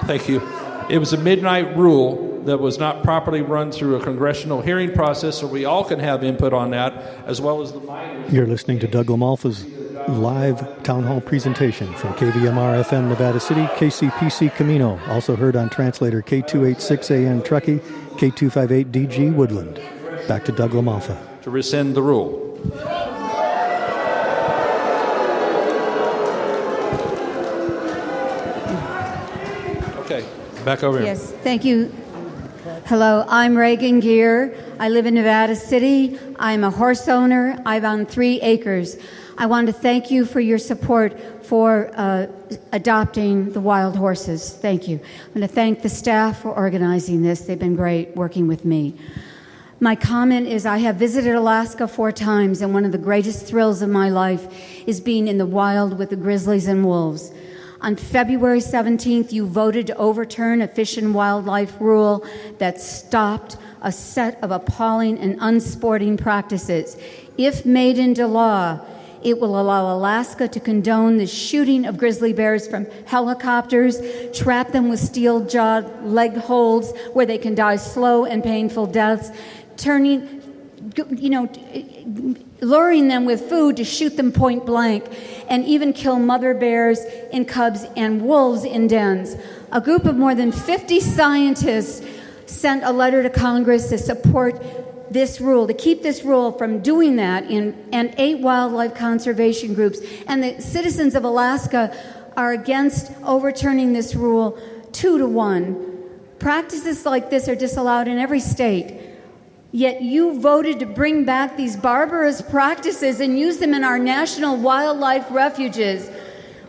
Thank you. It was a midnight rule that was not properly run through a congressional hearing process, so we all can have input on that, as well as the miners. You're listening to Doug LaMalfa's live town hall presentation from KVMR-FM Nevada City, KCPC Camino, also heard on translator K286AM Truckee, K258DG Woodland. Back to Doug LaMalfa. To rescind the rule. Okay, back over here. Yes, thank you. Hello, I'm Reagan Gear. I live in Nevada City. I'm a horse owner. I own 3 acres. I want to thank you for your support for adopting the wild horses. Thank you. I want to thank the staff for organizing this. They've been great working with me. My comment is I have visited Alaska 4 times, and one of the greatest thrills of my life is being in the wild with the grizzlies and wolves. On February 17th, you voted to overturn a fish and wildlife rule that stopped a set of appalling and unsporting practices. If made into law, it will allow Alaska to condone the shooting of grizzly bears from helicopters, trap them with steel-jawed leg holds where they can die slow and painful deaths, luring them with food to shoot them point blank, and even kill mother bears in cubs and wolves in dens. A group of more than 50 scientists sent a letter to Congress to support this rule, to keep this rule from doing that, and 8 wildlife conservation groups and the citizens of Alaska are against overturning this rule 2-1. Practices like this are disallowed in every state. Yet you voted to bring back these barbarous practices and use them in our national wildlife refuges.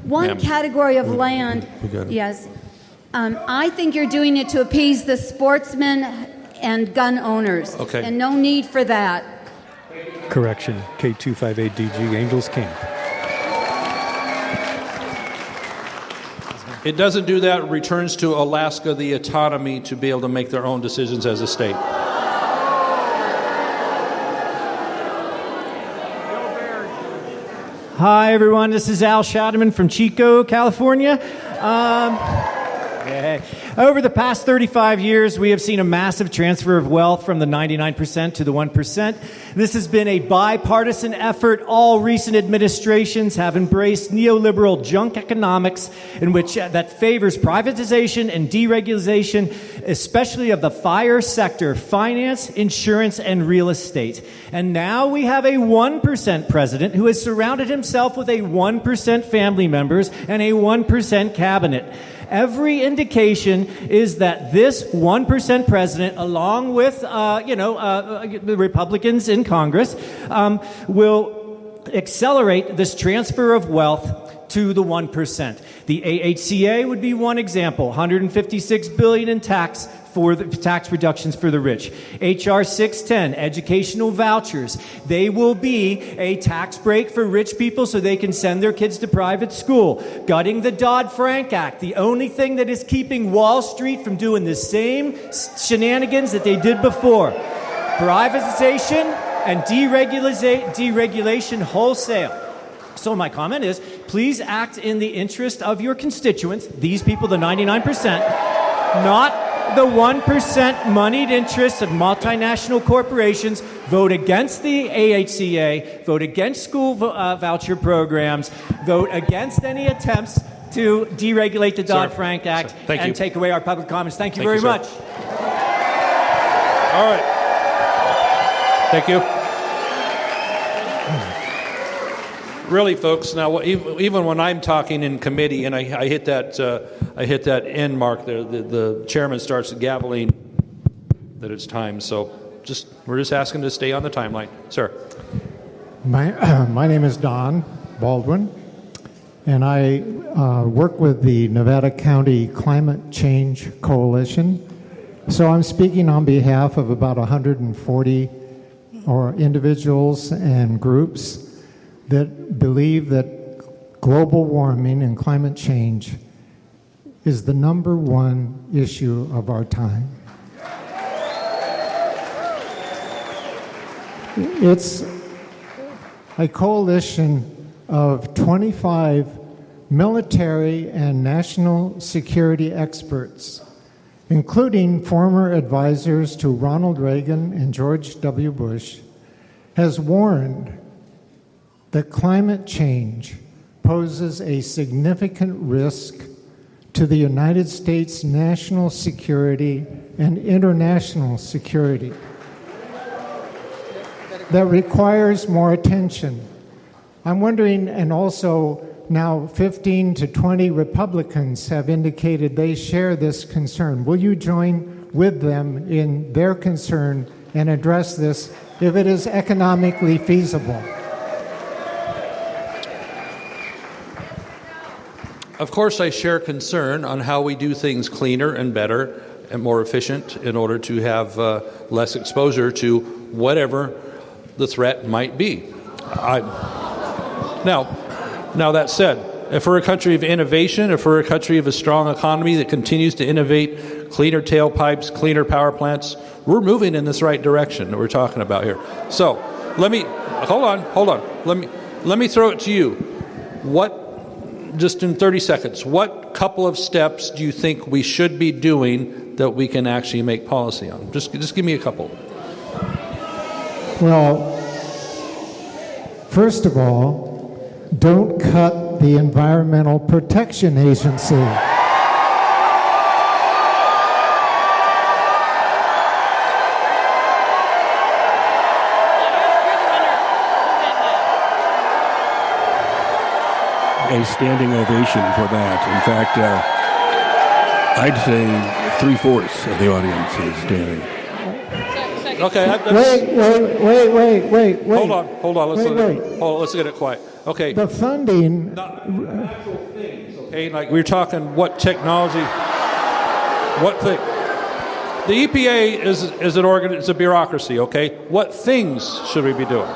One category of land, yes. I think you're doing it to appease the sportsmen and gun owners. Okay. And no need for that. Correction, K258DG, Angels Camp. It doesn't do that. It returns to Alaska the autonomy to be able to make their own decisions as a state. Hi, everyone. This is Al Shadman from Chico, California. Over the past 35 years, we have seen a massive transfer of wealth from the 99% to the 1%. This has been a bipartisan effort. All recent administrations have embraced neoliberal junk economics in which that favors privatization and deregulation, especially of the fire sector, finance, insurance, and real estate. And now we have a 1% president who has surrounded himself with a 1% family members and a 1% cabinet. Every indication is that this 1% president, along with the Republicans in Congress, will accelerate this transfer of wealth to the 1%. The AHCA would be one example, $156 billion in tax reductions for the rich. HR 610, educational vouchers. They will be a tax break for rich people so they can send their kids to private school. Gutting the Dodd-Frank Act, the only thing that is keeping Wall Street from doing the same shenanigans that they did before. Privatization and deregulation wholesale. So my comment is, please act in the interest of your constituents, these people, the 99%, not the 1% moneyed interests of multinational corporations. Vote against the AHCA, vote against school voucher programs, vote against any attempts to deregulate the Dodd-Frank Act and take away our public comments. Thank you very much. All right. Thank you. Really, folks. Now, even when I'm talking in committee and I hit that end mark there, the chairman starts gaveling that it's time. So, we're just asking to stay on the timeline, sir. My name is Don Baldwin, and I work with the Nevada County Climate Change Coalition. So I'm speaking on behalf of about 140 individuals and groups that believe that global warming and climate change is the number one issue of our time. It's a coalition of 25 military and national security experts, including former advisors to Ronald Reagan and George W. Bush, has warned that climate change poses a significant risk to the United States national security and international security that requires more attention. I'm wondering, and also now 15 to 20 Republicans have indicated they share this concern. Will you join with them in their concern and address this if it is economically feasible? Of course, I share concern on how we do things cleaner and better and more efficient in order to have less exposure to whatever the threat might be. Now that said, if we're a country of innovation, if we're a country of a strong economy that continues to innovate cleaner tailpipes, cleaner power plants, we're moving in this right direction that we're talking about here. So let me hold on. Let me throw it to you. Just in 30 seconds, what couple of steps do you think we should be doing that we can actually make policy on? Just give me a couple. Well, first of all, don't cut the Environmental Protection Agency. a standing ovation for that. In fact, I'd say 3/4 of the audience is standing. Okay. Wait. Hold on. Let's get it quiet. Okay. The funding. Okay, like we're talking what technology, what thing. The EPA is it's a bureaucracy. Okay, what things should we be doing?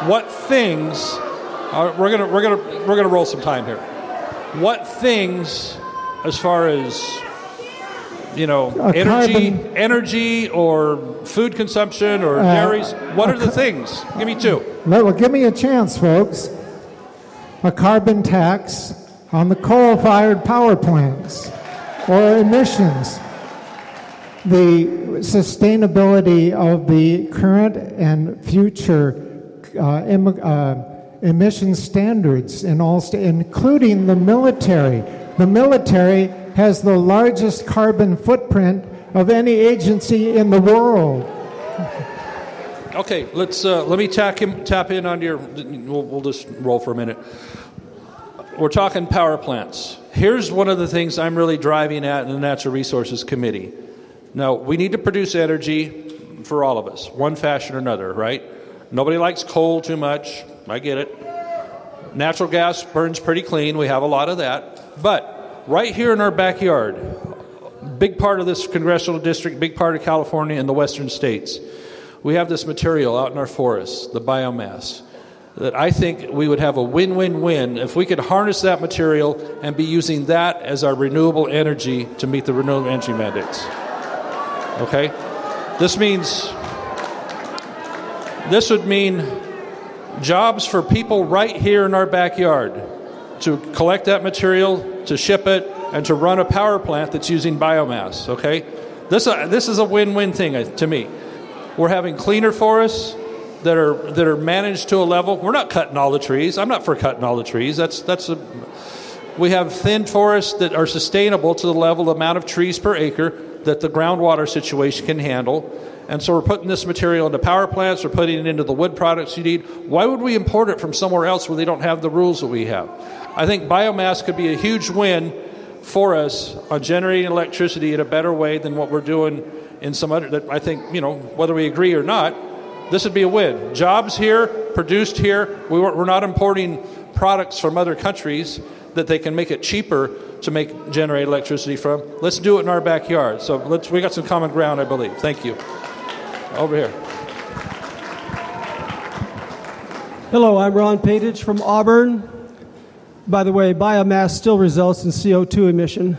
What things? We're gonna roll some time here. What things, as far as energy or food consumption or dairies? What are the things? Give me two. Well, give me a chance, folks. A carbon tax on the coal-fired power plants or emissions. The sustainability of the current and future emission standards in all including the military. The military has the largest carbon footprint of any agency in the world. Okay, let me tap in on your. We'll just roll for a minute. We're talking power plants. Here's one of the things I'm really driving at in the Natural Resources Committee. Now, we need to produce energy for all of us, one fashion or another, right? Nobody likes coal too much. I get it. Natural gas burns pretty clean. We have a lot of that. But right here in our backyard, big part of this congressional district, big part of California and the western states, we have this material out in our forests, the biomass, that I think we would have a win-win-win if we could harness that material and be using that as our renewable energy to meet the renewable energy mandates. Okay? This would mean jobs for people right here in our backyard to collect that material, to ship it, and to run a power plant that's using biomass. Okay? This is a win-win thing to me. We're having cleaner forests that are managed to a level. We're not cutting all the trees. I'm not for cutting all the trees. We have thin forests that are sustainable to the level, the amount of trees per acre that the groundwater situation can handle. And so we're putting this material into power plants. We're putting it into the wood products you need. Why would we import it from somewhere else where they don't have the rules that we have? I think biomass could be a huge win for us on generating electricity in a better way than what we're doing in some other. That I think, whether we agree or not, this would be a win. Jobs here, produced here. We're not importing products from other countries that they can make it cheaper to generate electricity from. Let's do it in our backyard. So we got some common ground, I believe. Thank you. Over here. Hello, I'm Ron Patich from Auburn. By the way, biomass still results in CO2 emission.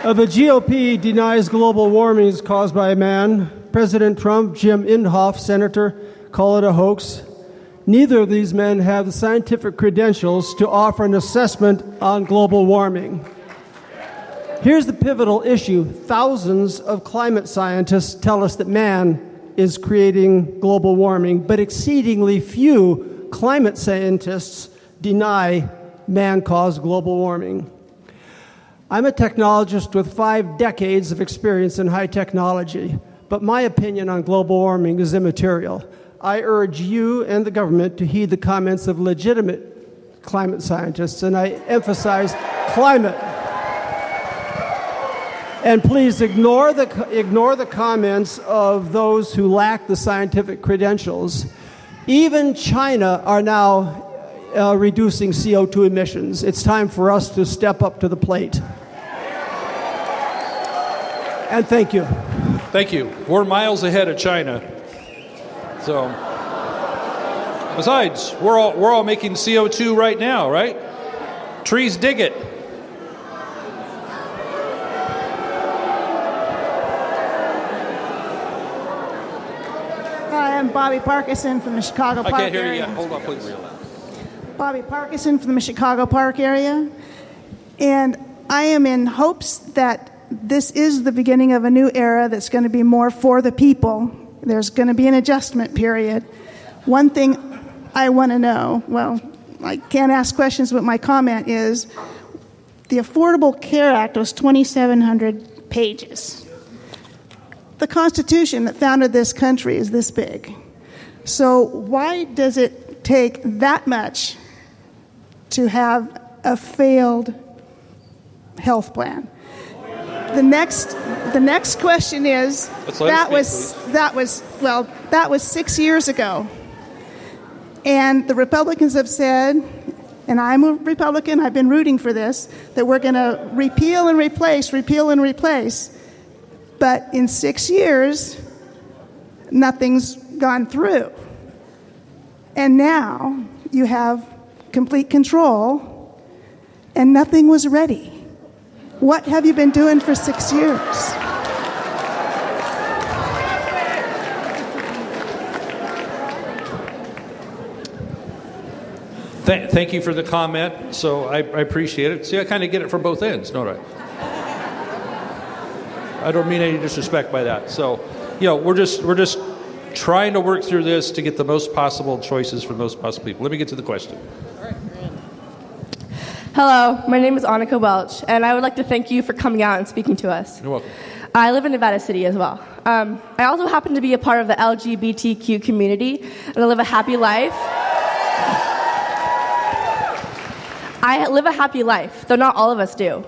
The GOP denies global warming is caused by man. President Trump, Jim Inhofe, Senator, call it a hoax. Neither of these men have the scientific credentials to offer an assessment on global warming. Here's the pivotal issue. Thousands of climate scientists tell us that man is creating global warming, but exceedingly few climate scientists deny man-caused global warming. I'm a technologist with 5 decades of experience in high technology, but my opinion on global warming is immaterial. I urge you and the government to heed the comments of legitimate climate scientists, and I emphasize climate. And please ignore the comments of those who lack the scientific credentials. Even China are now reducing CO2 emissions. It's time for us to step up to the plate. And thank you. Thank you. We're miles ahead of China. So, besides, we're all making CO2 right now, right? Trees dig it. Hi, I'm Bobby Parkinson from the Chicago Park area. I can't hear you yet. Hold on, please. Bobby Parkinson from the Chicago Park area. And I am in hopes that this is the beginning of a new era that's going to be more for the people. There's going to be an adjustment period. One thing I want to know, well, I can't ask questions, but my comment is the Affordable Care Act was 2,700 pages. The Constitution that founded this country is this big. So why does it take that much to have a failed health plan. The next question is, that was 6 years ago. And the Republicans have said, and I'm a Republican, I've been rooting for this, that we're going to repeal and replace. But in 6 years, nothing's gone through. And now you have complete control, and nothing was ready. What have you been doing for 6 years? Thank you for the comment. So I appreciate it. See, I kind of get it from both ends, don't I? I don't mean any disrespect by that. So, we're just trying to work through this to get the most possible choices for the most possible people. Let me get to the question. Hello, my name is Annika Welch, and I would like to thank you for coming out and speaking to us. You're welcome. I live in Nevada City as well. I also happen to be a part of the LGBTQ community, and I live a happy life. I live a happy life, though not all of us do.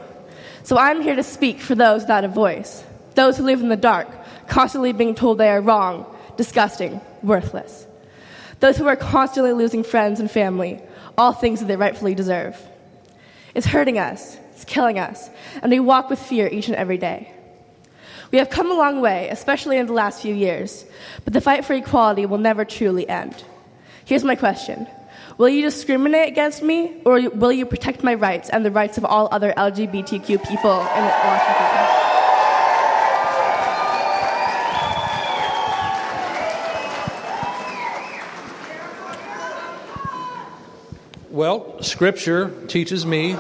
So I'm here to speak for those without a voice, those who live in the dark, constantly being told they are wrong, disgusting, worthless. Those who are constantly losing friends and family, all things that they rightfully deserve. It's hurting us, it's killing us, and we walk with fear each and every day. We have come a long way, especially in the last few years, but the fight for equality will never truly end. Here's my question. Will you discriminate against me, or will you protect my rights and the rights of all other LGBTQ people in Washington? Well, Scripture teaches me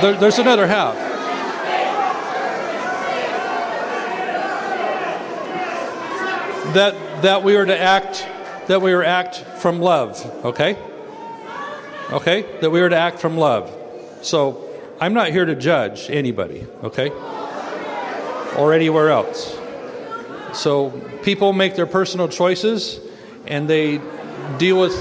there's another half. That we are to act from love, okay? Okay? That we are to act from love. So I'm not here to judge anybody, okay? Or anywhere else. So people make their personal choices and they deal with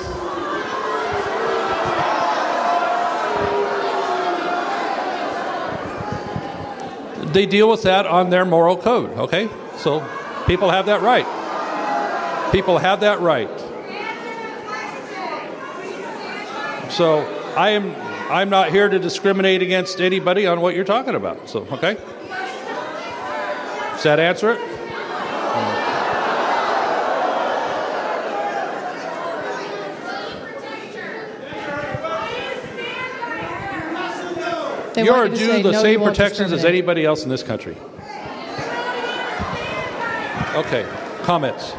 that on their moral code, okay? So people have that right. People have that right. So I'm not here to discriminate against anybody on what you're talking about. So, okay? Does that answer it? You are due the same protections as anybody else in this country. Okay, comments.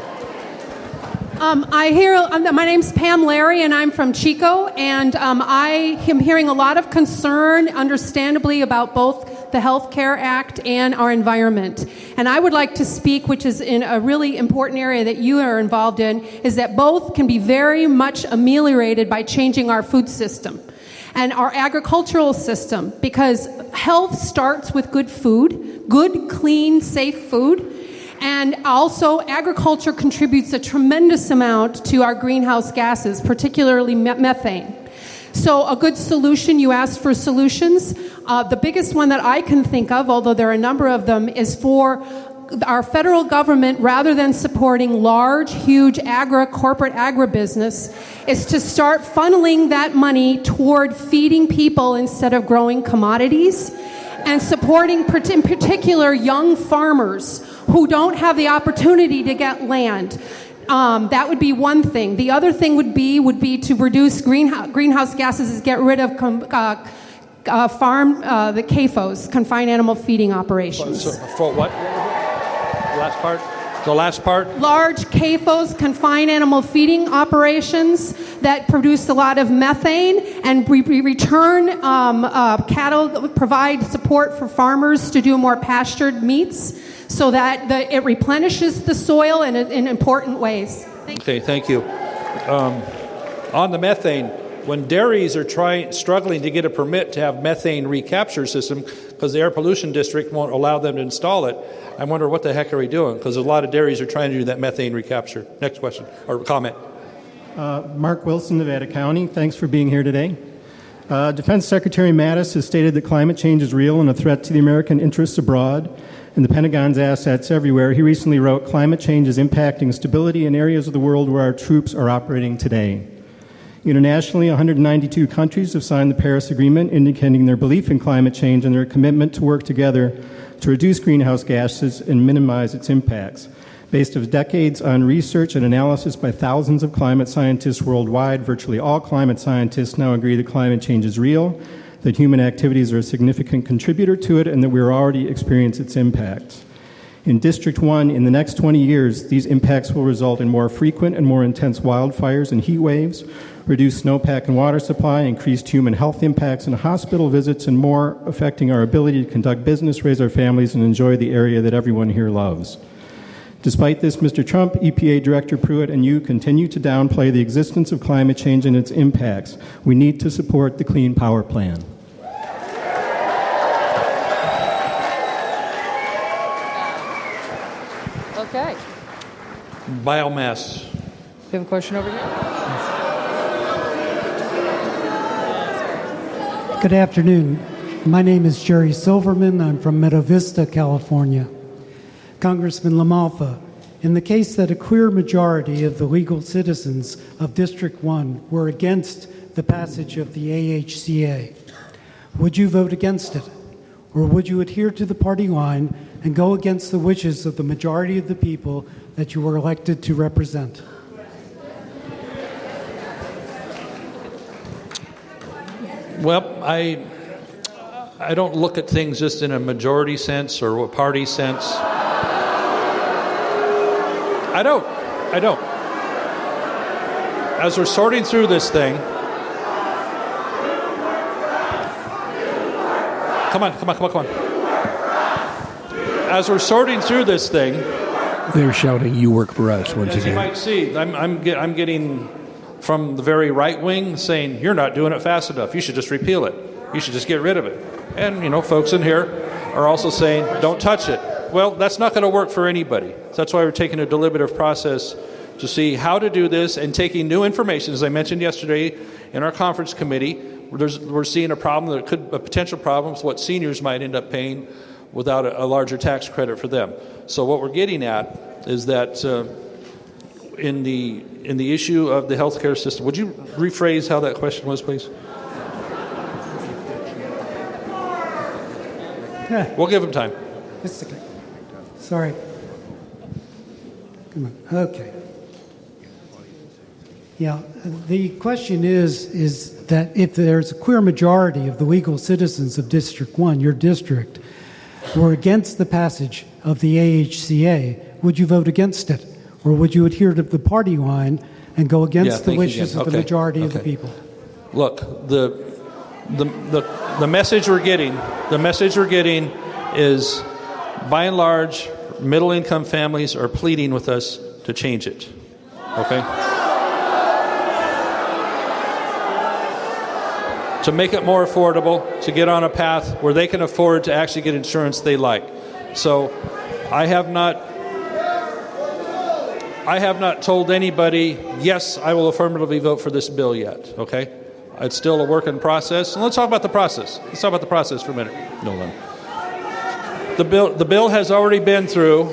My name's Pam Larry, and I'm from Chico, and I am hearing a lot of concern, understandably, about both the Health Care Act and our environment. And I would like to speak, which is in a really important area that you are involved in, is that both can be very much ameliorated by changing our food system and our agricultural system, because health starts with good food, good, clean, safe food. And also, agriculture contributes a tremendous amount to our greenhouse gases, particularly methane. So a good solution, you asked for solutions. The biggest one that I can think of, although there are a number of them, is for our federal government, rather than supporting large, huge corporate agribusiness, is to start funneling that money toward feeding people instead of growing commodities, and supporting, in particular, young farmers who don't have the opportunity to get land. That would be one thing. The other thing would be to reduce greenhouse gases, is get rid of the CAFOs, confined animal feeding operations. So, for what? The last part? Large CAFOs, confined animal feeding operations, that produce a lot of methane, and return cattle, provide support for farmers to do more pastured meats, so that it replenishes the soil in important ways. Okay, thank you. On the methane, when dairies are struggling to get a permit to have methane recapture system because the air pollution district won't allow them to install it, I wonder what the heck are we doing? Because a lot of dairies are trying to do that methane recapture. Next question or comment. Mark Wilson, Nevada County. Thanks for being here today. Defense Secretary Mattis has stated that climate change is real and a threat to the American interests abroad and the Pentagon's assets everywhere. He recently wrote, "Climate change is impacting stability in areas of the world where our troops are operating today." Internationally, 192 countries have signed the Paris Agreement, indicating their belief in climate change and their commitment to work together to reduce greenhouse gases and minimize its impacts. Based on decades on research and analysis by thousands of climate scientists worldwide, virtually all climate scientists now agree that climate change is real, that human activities are a significant contributor to it, and that we're already experiencing its impacts. In District 1, in the next 20 years, these impacts will result in more frequent and more intense wildfires and heat waves, reduced snowpack and water supply, increased human health impacts and hospital visits, and more, affecting our ability to conduct business, raise our families, and enjoy the area that everyone here loves. Despite this, Mr. Trump, EPA Director Pruitt, and you continue to downplay the existence of climate change and its impacts. We need to support the Clean Power Plan. Okay. Biomass. We have a question over here. Good afternoon. My name is Jerry Silverman. I'm from Meadow Vista, California. Congressman LaMalfa, in the case that a clear majority of the legal citizens of District 1 were against the passage of the AHCA, would you vote against it? Or would you adhere to the party line and go against the wishes of the majority of the people that you were elected to represent? Well, I don't look at things just in a majority sense or a party sense. I don't. As we're sorting through this thing, come on. As we're sorting through this thing, they're shouting, "You work for us," once as again. you might see, I'm getting from the very right wing saying, "You're not doing it fast enough. You should just repeal it. You should just get rid of it." And folks in here are also saying, "Don't touch it." Well, that's not going to work for anybody. That's why we're taking a deliberative process to see how to do this and taking new information. As I mentioned yesterday in our conference committee, we're seeing a potential problem with what seniors might end up paying without a larger tax credit for them. So what we're getting at is that in the issue of the healthcare system, would you rephrase how that question was, please? We'll give him time. It's okay. Sorry. Come on. Okay. Yeah, the question is that if there's a clear majority of the legal citizens of District 1, your district, were against the passage of the AHCA, would you vote against it? Or would you adhere to the party line and go against the wishes of the majority of the people? Look, the message we're getting is, by and large, middle-income families are pleading with us to change it. Okay? To make it more affordable, to get on a path where they can afford to actually get insurance they like. So I have not told anybody, yes, I will affirmatively vote for this bill yet, okay? It's still a work in process. And let's talk about the process. Let's talk about the process for a minute, Nolan. The bill has already been through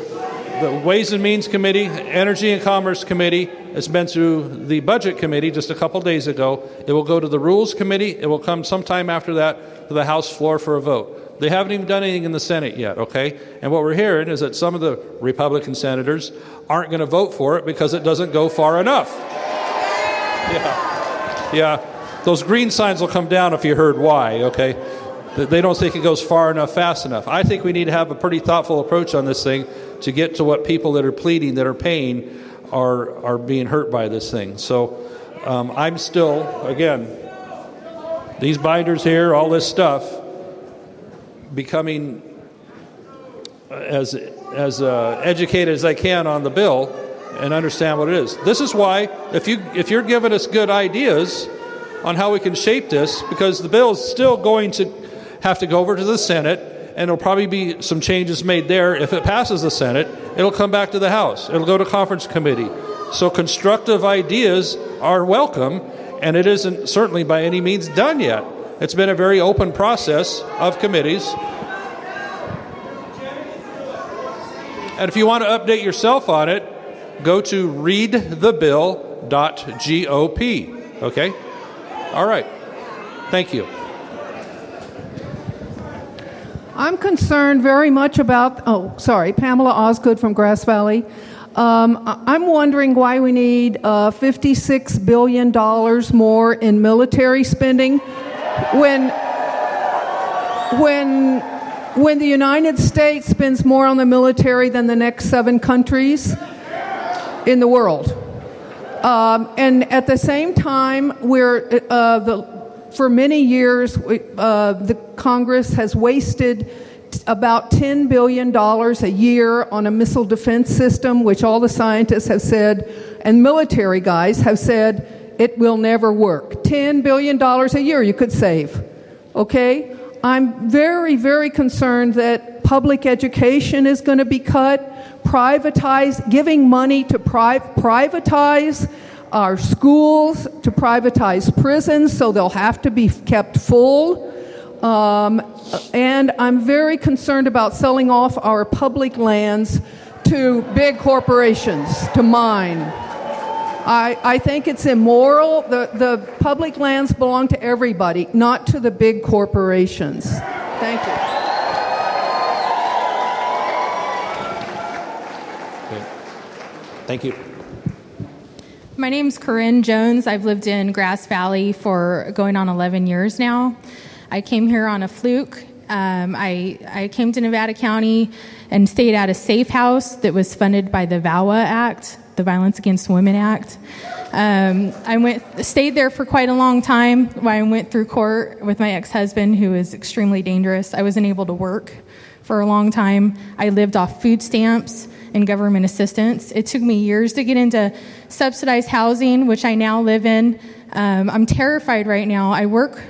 the Ways and Means Committee, Energy and Commerce Committee. It's been through the Budget Committee just a couple days ago. It will go to the Rules Committee. It will come sometime after that to the House floor for a vote. They haven't even done anything in the Senate yet, okay? And what we're hearing is that some of the Republican senators aren't going to vote for it because it doesn't go far enough. Yeah. Those green signs will come down if you heard why, okay? They don't think it goes far enough, fast enough. I think we need to have a pretty thoughtful approach on this thing to get to what people that are pleading, that are paying, are being hurt by this thing. So I'm still, again, these binders here, all this stuff, becoming as educated as I can on the bill and understand what it is. This is why, if you're giving us good ideas, on how we can shape this, because the bill is still going to have to go over to the Senate, and there'll probably be some changes made there. If it passes the Senate, it'll come back to the House. It'll go to conference committee. So constructive ideas are welcome, and it isn't certainly by any means done yet. It's been a very open process of committees. And if you want to update yourself on it, go to readthebill.gop. Okay? All right. Thank you. I'm concerned very much about, Pamela Osgood from Grass Valley. I'm wondering why we need $56 billion more in military spending when the United States spends more on the military than the next 7 countries in the world. And at the same time, for many years, the Congress has wasted about $10 billion a year on a missile defense system, which all the scientists have said, and military guys have said, it will never work. $10 billion a year you could save. Okay? I'm very, very concerned that public education is going to be cut, giving money to privatize our schools, to privatize prisons, so they'll have to be kept full. And I'm very concerned about selling off our public lands to big corporations to mine. I think it's immoral. The public lands belong to everybody, not to the big corporations. Thank you. Thank you. My name's Corinne Jones. I've lived in Grass Valley for going on 11 years now. I came here on a fluke. I came to Nevada County and stayed at a safe house that was funded by the VAWA Act, the Violence Against Women Act. I stayed there for quite a long time while I went through court with my ex-husband, who is extremely dangerous. I wasn't able to work for a long time. I lived off food stamps and government assistance. It took me years to get into subsidized housing, which I now live in. I'm terrified right now. I work.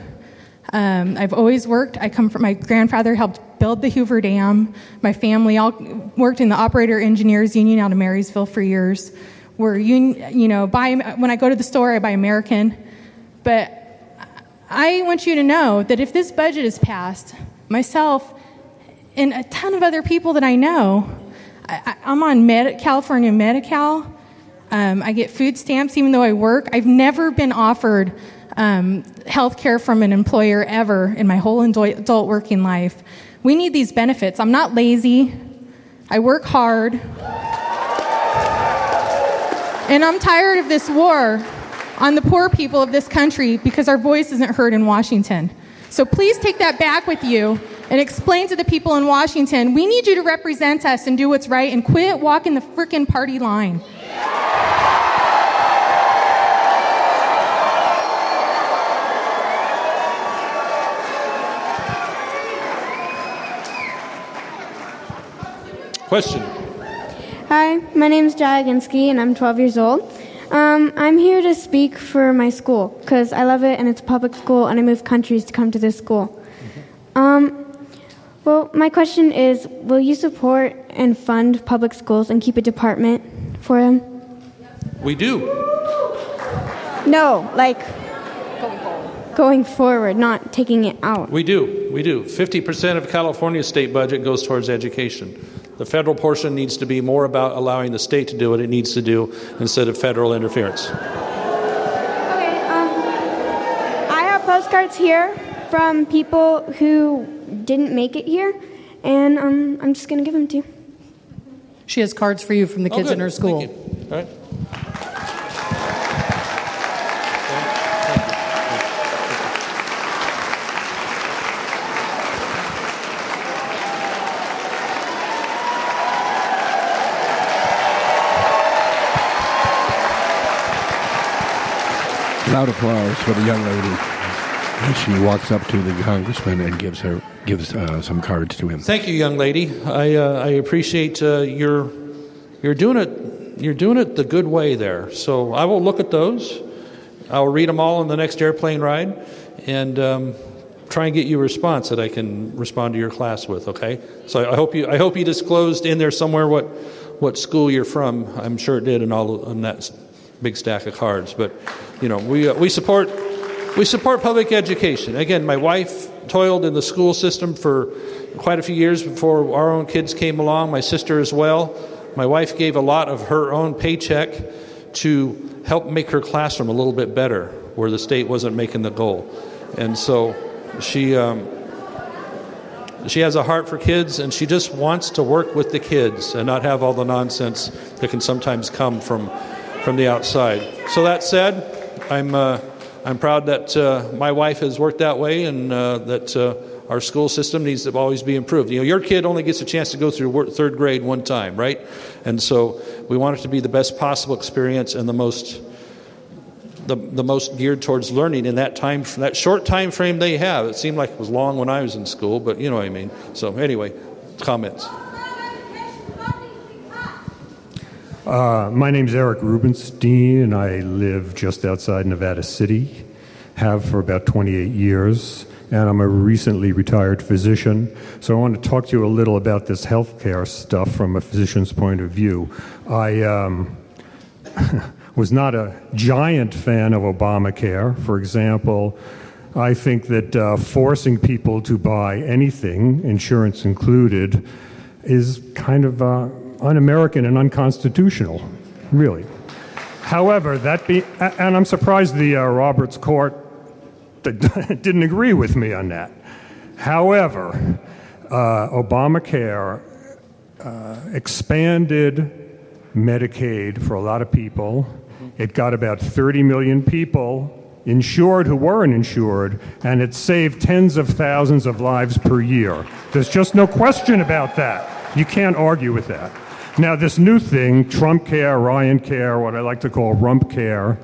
I've always worked. My grandfather helped build the Hoover Dam. My family all worked in the Operator Engineers Union out of Marysville for years. When I go to the store, I buy American. But I want you to know that if this budget is passed, myself and a ton of other people that I know, I'm on California Medi-Cal. I get food stamps even though I work. I've never been offered health care from an employer ever in my whole adult working life. We need these benefits. I'm not lazy. I work hard. And I'm tired of this war on the poor people of this country because our voice isn't heard in Washington. So please take that back with you and explain to the people in Washington, we need you to represent us and do what's right and quit walking the frickin' party line. Question. Hi, my name is Jaya Ginsky, and I'm 12 years old. I'm here to speak for my school because I love it, and it's a public school, and I moved countries to come to this school. Well, my question is, will you support and fund public schools and keep a department for them? We do. No, like going forward, not taking it out. We do. 50% of California's state budget goes towards education. The federal portion needs to be more about allowing the state to do what it needs to do instead of federal interference. Okay, I have postcards here from people who didn't make it here, and I'm just going to give them to you. She has cards for you from the kids in her school. Thank you. All right. Loud applause for the young lady as she walks up to the congressman and gives some cards to him. Thank you, young lady. I appreciate you're doing it the good way there. So I will look at those, I'll read them all on the next airplane ride, and try and get you a response that I can respond to your class with. Okay. So I hope you disclosed in there somewhere what school you're from. I'm sure it did in that big stack of cards. But we support public education. Again, my wife toiled in the school system for quite a few years before our own kids came along. My sister as well. My wife gave a lot of her own paycheck to help make her classroom a little bit better, where the state wasn't making the goal. And so she has a heart for kids, and she just wants to work with the kids and not have all the nonsense that can sometimes come from the outside. So that said, I'm proud that my wife has worked that way, and that our school system needs to always be improved. Your kid only gets a chance to go through third grade one time, right? And so we want it to be the best possible experience and the most geared towards learning in that short time frame they have. It seemed like it was long when I was in school, but you know what I mean. So anyway, comments. My name's Eric Rubenstein, and I live just outside Nevada City, have for about 28 years, and I'm a recently retired physician. So I want to talk to you a little about this healthcare stuff from a physician's point of view. I was not a giant fan of Obamacare. For example, I think that forcing people to buy anything, insurance included, is kind of un-American and unconstitutional, really. However, and I'm surprised the Roberts Court didn't agree with me on that. However, Obamacare expanded Medicaid for a lot of people. It got about 30 million people insured who weren't insured, and it saved tens of thousands of lives per year. There's just no question about that. You can't argue with that. Now, this new thing, Trump Care, Ryan Care, what I like to call Rump Care,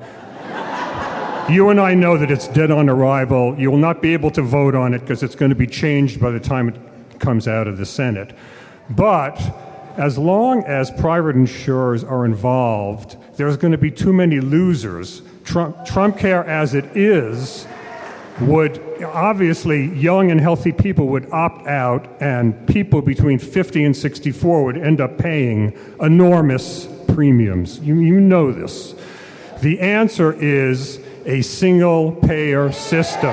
you and I know that it's dead on arrival. You will not be able to vote on it because it's going to be changed by the time it comes out of the Senate. But as long as private insurers are involved, there's going to be too many losers. Trump Care as it is would, obviously, young and healthy people would opt out, and people between 50 and 64 would end up paying enormous premiums. You know this. The answer is a single-payer system.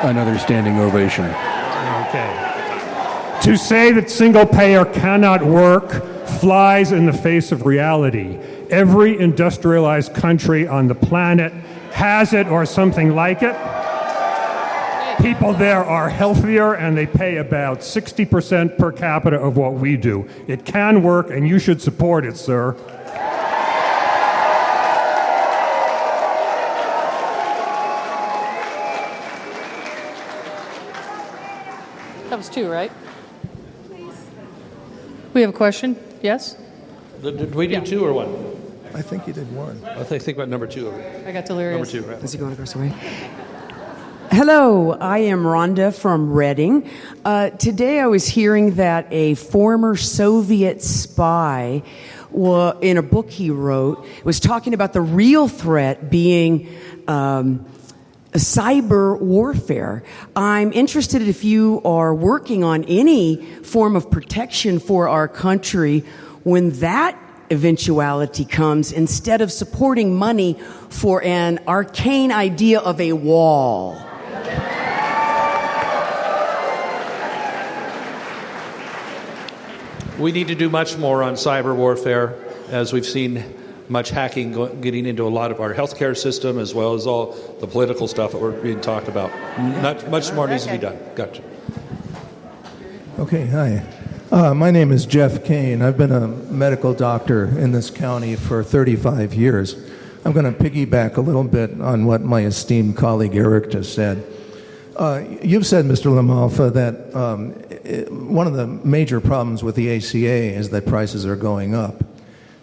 Another standing ovation. Okay. To say that single-payer cannot work flies in the face of reality. Every industrialized country on the planet has it or something like it. People there are healthier, and they pay about 60% per capita of what we do. It can work, and you should support it, sir. That was two, right? We have a question? Yes? Did we do two or one? I think you did one. I think about number two. I got delirious. Number two, right? Is he going across the way? Hello, I am Rhonda from Reading. Today I was hearing that a former Soviet spy, in a book he wrote, was talking about the real threat being cyber warfare. I'm interested if you are working on any form of protection for our country when that eventuality comes, instead of supporting money for an arcane idea of a wall. We need to do much more on cyber warfare, as we've seen much hacking getting into a lot of our healthcare system, as well as all the political stuff that we're being talked about. Not much more needs to be done. Gotcha. Okay, hi. My name is Jeff Kane. I've been a medical doctor in this county for 35 years. I'm going to piggyback a little bit on what my esteemed colleague Eric just said. You've said, Mr. LaMalfa, that one of the major problems with the ACA is that prices are going up.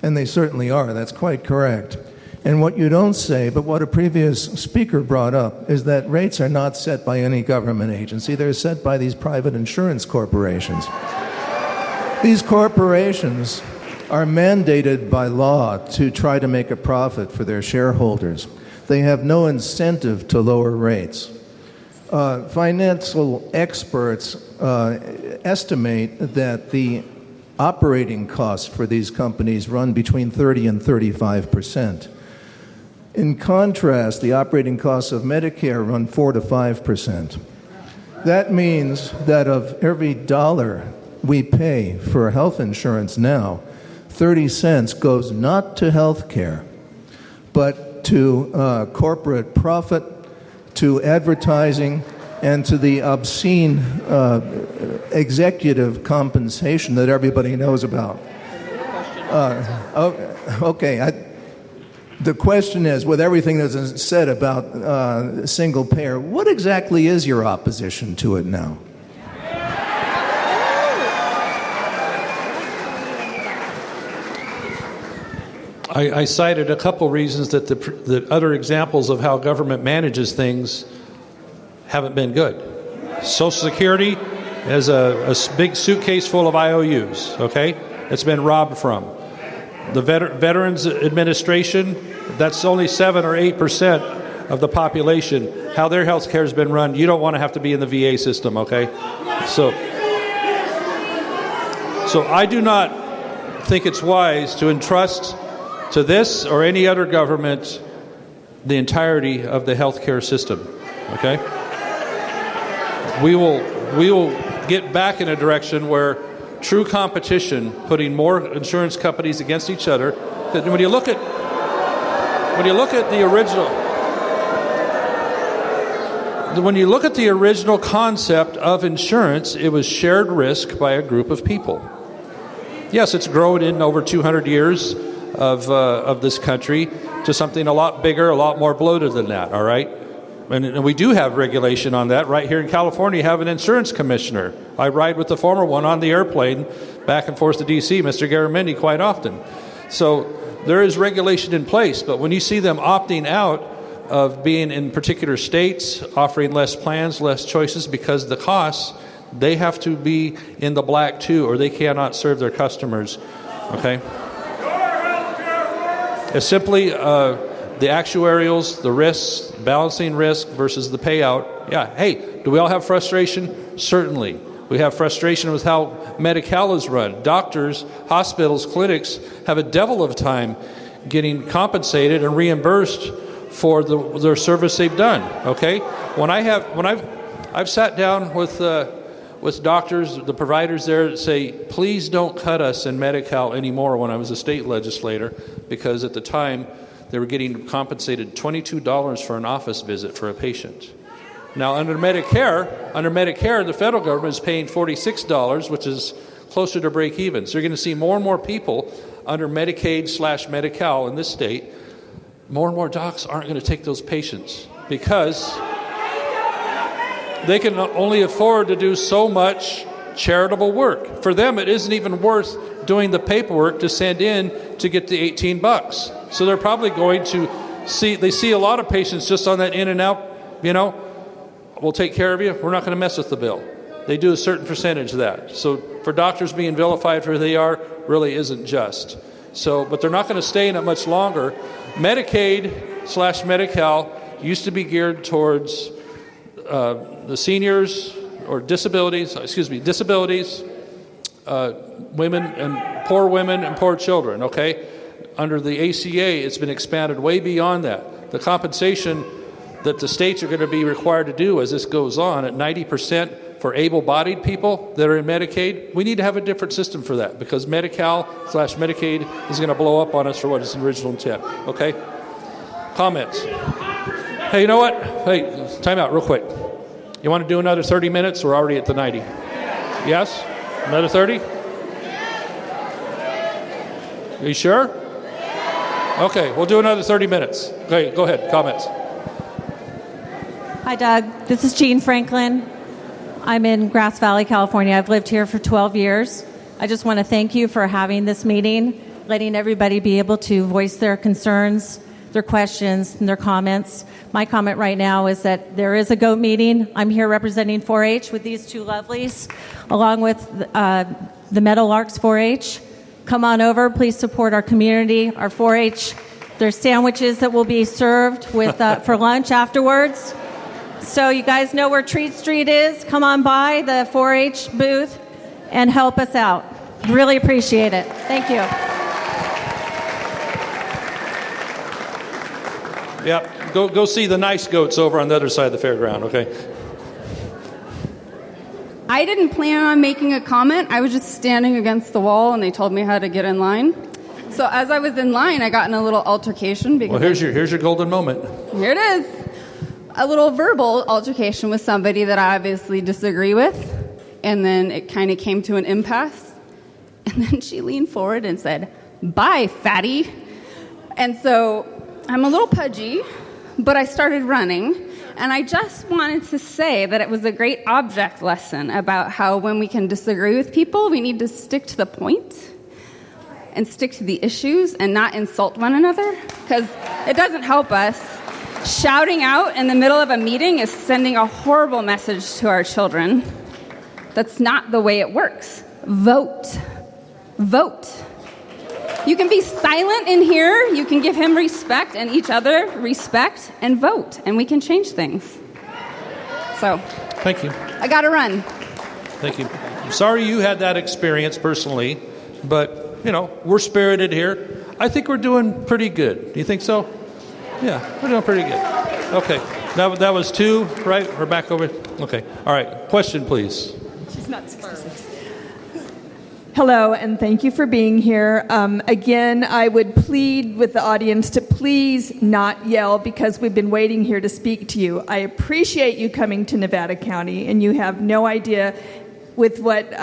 And they certainly are. That's quite correct. And what you don't say, but what a previous speaker brought up, is that rates are not set by any government agency. They're set by these private insurance corporations. These corporations are mandated by law to try to make a profit for their shareholders. They have no incentive to lower rates. Financial experts estimate that the operating costs for these companies run between 30 and 35%. In contrast, the operating costs of Medicare run 4 to 5%. That means that of every dollar we pay for health insurance now, 30 cents goes not to health care, but to corporate profit, to advertising, and to the obscene executive compensation that everybody knows about. The question is, with everything that's said about single payer, what exactly is your opposition to it now? I cited a couple reasons that the other examples of how government manages things haven't been good. Social Security is a big suitcase full of IOUs, okay? It's been robbed from. The Veterans Administration, that's only 7 or 8% of the population. How their health care has been run, you don't want to have to be in the VA system, okay? So I do not think it's wise to entrust to this or any other government the entirety of the healthcare system. Okay, we will get back in a direction where true competition, putting more insurance companies against each other. When you look at the original concept of insurance, it was shared risk by a group of people. Yes, it's grown in over 200 years of this country to something a lot bigger, a lot more bloated than that, all right? And we do have regulation on that. Right here in California, you have an insurance commissioner. I ride with the former one on the airplane back and forth to D.C., Mr. Garamendi, quite often. So there is regulation in place, but when you see them opting out of being in particular states, offering less plans, less choices because of the costs, they have to be in the black too, or they cannot serve their customers, okay? It's simply the actuarials, the risks, balancing risk versus the payout. Yeah, hey, do we all have frustration? Certainly. We have frustration with how Medi-Cal is run. Doctors, hospitals, clinics have a devil of a time getting compensated and reimbursed for their service they've done, okay? I've sat down with doctors, the providers there, that say, please don't cut us in Medi-Cal anymore when I was a state legislator, because at the time they were getting compensated $22 for an office visit for a patient. Now under Medicare, the federal government is paying $46, which is closer to break even. So you're going to see more and more people under Medicaid/Medi-Cal in this state. More and more docs aren't going to take those patients because they can only afford to do so much charitable work. For them, it isn't even worth doing the paperwork to send in to get the $18. So they're probably going to see a lot of patients just on that in and out, we'll take care of you. We're not going to mess with the bill. They do a certain percentage of that. So for doctors being vilified for who they are really isn't just. But they're not going to stay in it much longer. Medicaid/Medi-Cal used to be geared towards the seniors or disabilities, women and poor children, okay? Under the ACA, it's been expanded way beyond that. The compensation that the states are going to be required to do as this goes on at 90% for able-bodied people that are in Medicaid, we need to have a different system for that because Medi-Cal/Medicaid is going to blow up on us for what its original intent, okay? Comments? Hey, you know what? Hey, time out real quick. You want to do another 30 minutes? We're already at the 90. Yes? Another 30? Are you sure? Okay, we'll do another 30 minutes. Okay, go ahead. Comments? Hi, Doug. This is Jean Franklin. I'm in Grass Valley, California. I've lived here for 12 years. I just want to thank you for having this meeting, letting everybody be able to voice their concerns, their questions, and their comments. My comment right now is that there is a GOAT meeting. I'm here representing 4-H with these two lovelies, along with the Meadowlarks 4-H. Come on over. Please support our community, our 4-H. There's sandwiches that will be served with for lunch afterwards. So you guys know where Treat Street is. Come on by the 4-H booth and help us out. Really appreciate it. Thank you. Yep. Go see the nice goats over on the other side of the fairground, okay? I didn't plan on making a comment. I was just standing against the wall, and they told me how to get in line. So as I was in line, I got in a little altercation. Because Well, here's your golden moment. Here it is. A little verbal altercation with somebody that I obviously disagree with. And then it kind of came to an impasse. And then she leaned forward and said, "Bye, fatty." And so I'm a little pudgy, but I started running. And I just wanted to say that it was a great object lesson about how when we can disagree with people, we need to stick to the point and stick to the issues and not insult one another, because it doesn't help us. Shouting out in the middle of a meeting is sending a horrible message to our children. That's not the way it works. Vote. Vote. You can be silent in here, you can give him respect and each other respect, and vote, and we can change things. So, thank you. I gotta run. Thank you. I'm sorry you had that experience personally, but, we're spirited here. I think we're doing pretty good. Do you think so? Yeah, we're doing pretty good. Okay, that was 2, right? We're back over. Okay, all right. Question, please. She's not 66. Hello, and thank you for being here. Again, I would plead with the audience to please not yell, because we've been waiting here to speak to you. I appreciate you coming to Nevada County, and you have no idea with what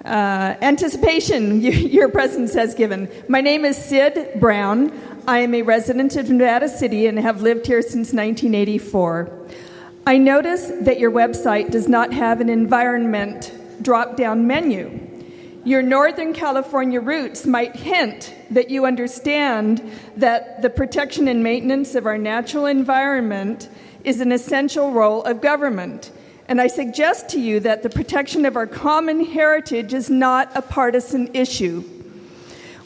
anticipation your presence has given. My name is Sid Brown. I am a resident of Nevada City and have lived here since 1984. I notice that your website does not have an environment drop-down menu. Your Northern California roots might hint that you understand that the protection and maintenance of our natural environment is an essential role of government. And I suggest to you that the protection of our common heritage is not a partisan issue.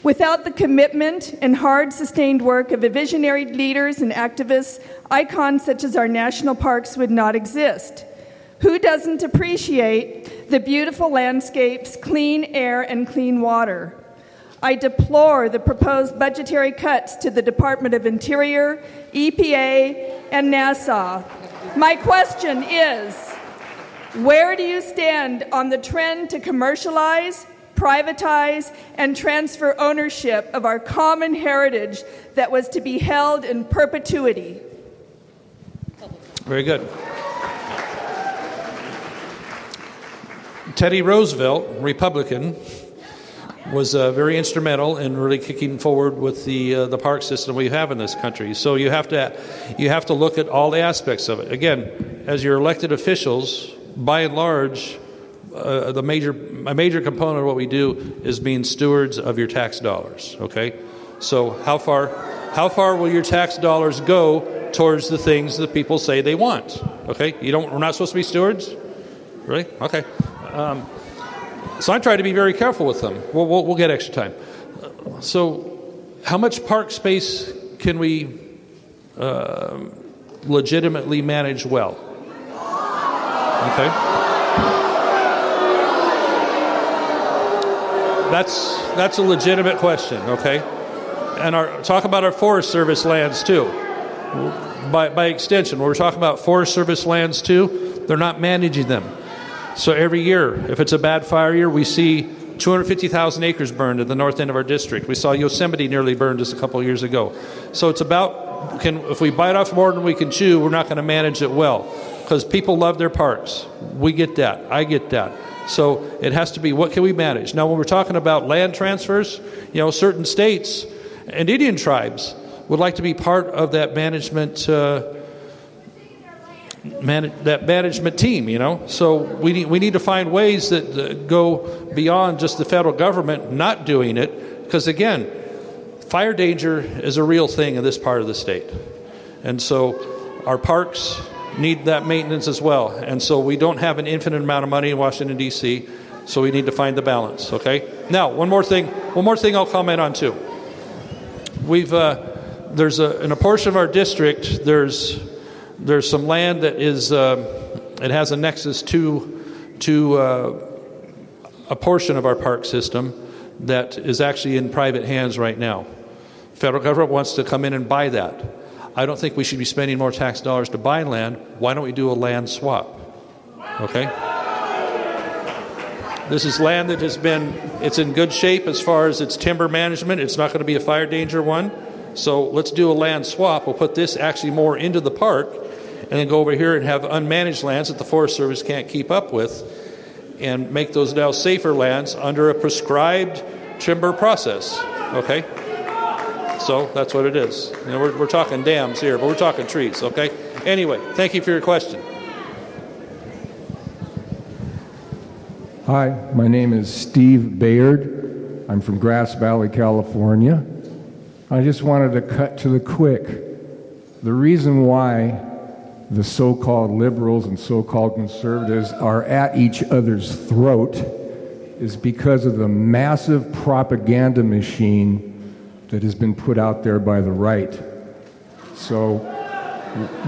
Without the commitment and hard, sustained work of visionary leaders and activists, icons such as our national parks would not exist. Who doesn't appreciate the beautiful landscapes, clean air, and clean water? I deplore the proposed budgetary cuts to the Department of Interior, EPA, and NASA. My question is, where do you stand on the trend to commercialize, privatize, and transfer ownership of our common heritage that was to be held in perpetuity? Very good. Teddy Roosevelt, Republican, was very instrumental in really kicking forward with the park system we have in this country. So you have to look at all the aspects of it. Again, as your elected officials, by and large, a major component of what we do is being stewards of your tax dollars. Okay, so how far will your tax dollars go towards the things that people say they want? Okay, we're not supposed to be stewards, really? Okay. So I try to be very careful with them. We'll get extra time. So how much park space can we legitimately manage well? Okay. That's a legitimate question, okay? And talk about our Forest Service lands too. By extension, when we're talking about Forest Service lands too, they're not managing them. So every year, if it's a bad fire year, we see 250,000 acres burned at the north end of our district. We saw Yosemite nearly burned just a couple of years ago. So it's about, if we bite off more than we can chew, we're not going to manage it well. Because people love their parks. We get that. I get that. So it has to be, what can we manage? Now, when we're talking about land transfers, certain states and Indian tribes would like to be part of that management team, So we need to find ways that go beyond just the federal government not doing it, because again, fire danger is a real thing in this part of the state. And so our parks need that maintenance as well. And so we don't have an infinite amount of money in Washington, D.C. So we need to find the balance, okay? Now, one more thing I'll comment on too. There's in a portion of our district, there's some land that is, it has a nexus to a portion of our park system that is actually in private hands right now. Federal government wants to come in and buy that. I don't think we should be spending more tax dollars to buy land. Why don't we do a land swap? Okay? This is land that it's in good shape as far as its timber management. It's not going to be a fire danger one. So let's do a land swap. We'll put this actually more into the park and then go over here and have unmanaged lands that the Forest Service can't keep up with and make those now safer lands under a prescribed timber process. Okay? So that's what it is. You know, we're talking dams here, but we're talking trees, okay? Anyway, thank you for your question. Hi, my name is Steve Bayard. I'm from Grass Valley, California. I just wanted to cut to the quick. The reason why the so-called liberals and so-called conservatives are at each other's throat is because of the massive propaganda machine that has been put out there by the right. So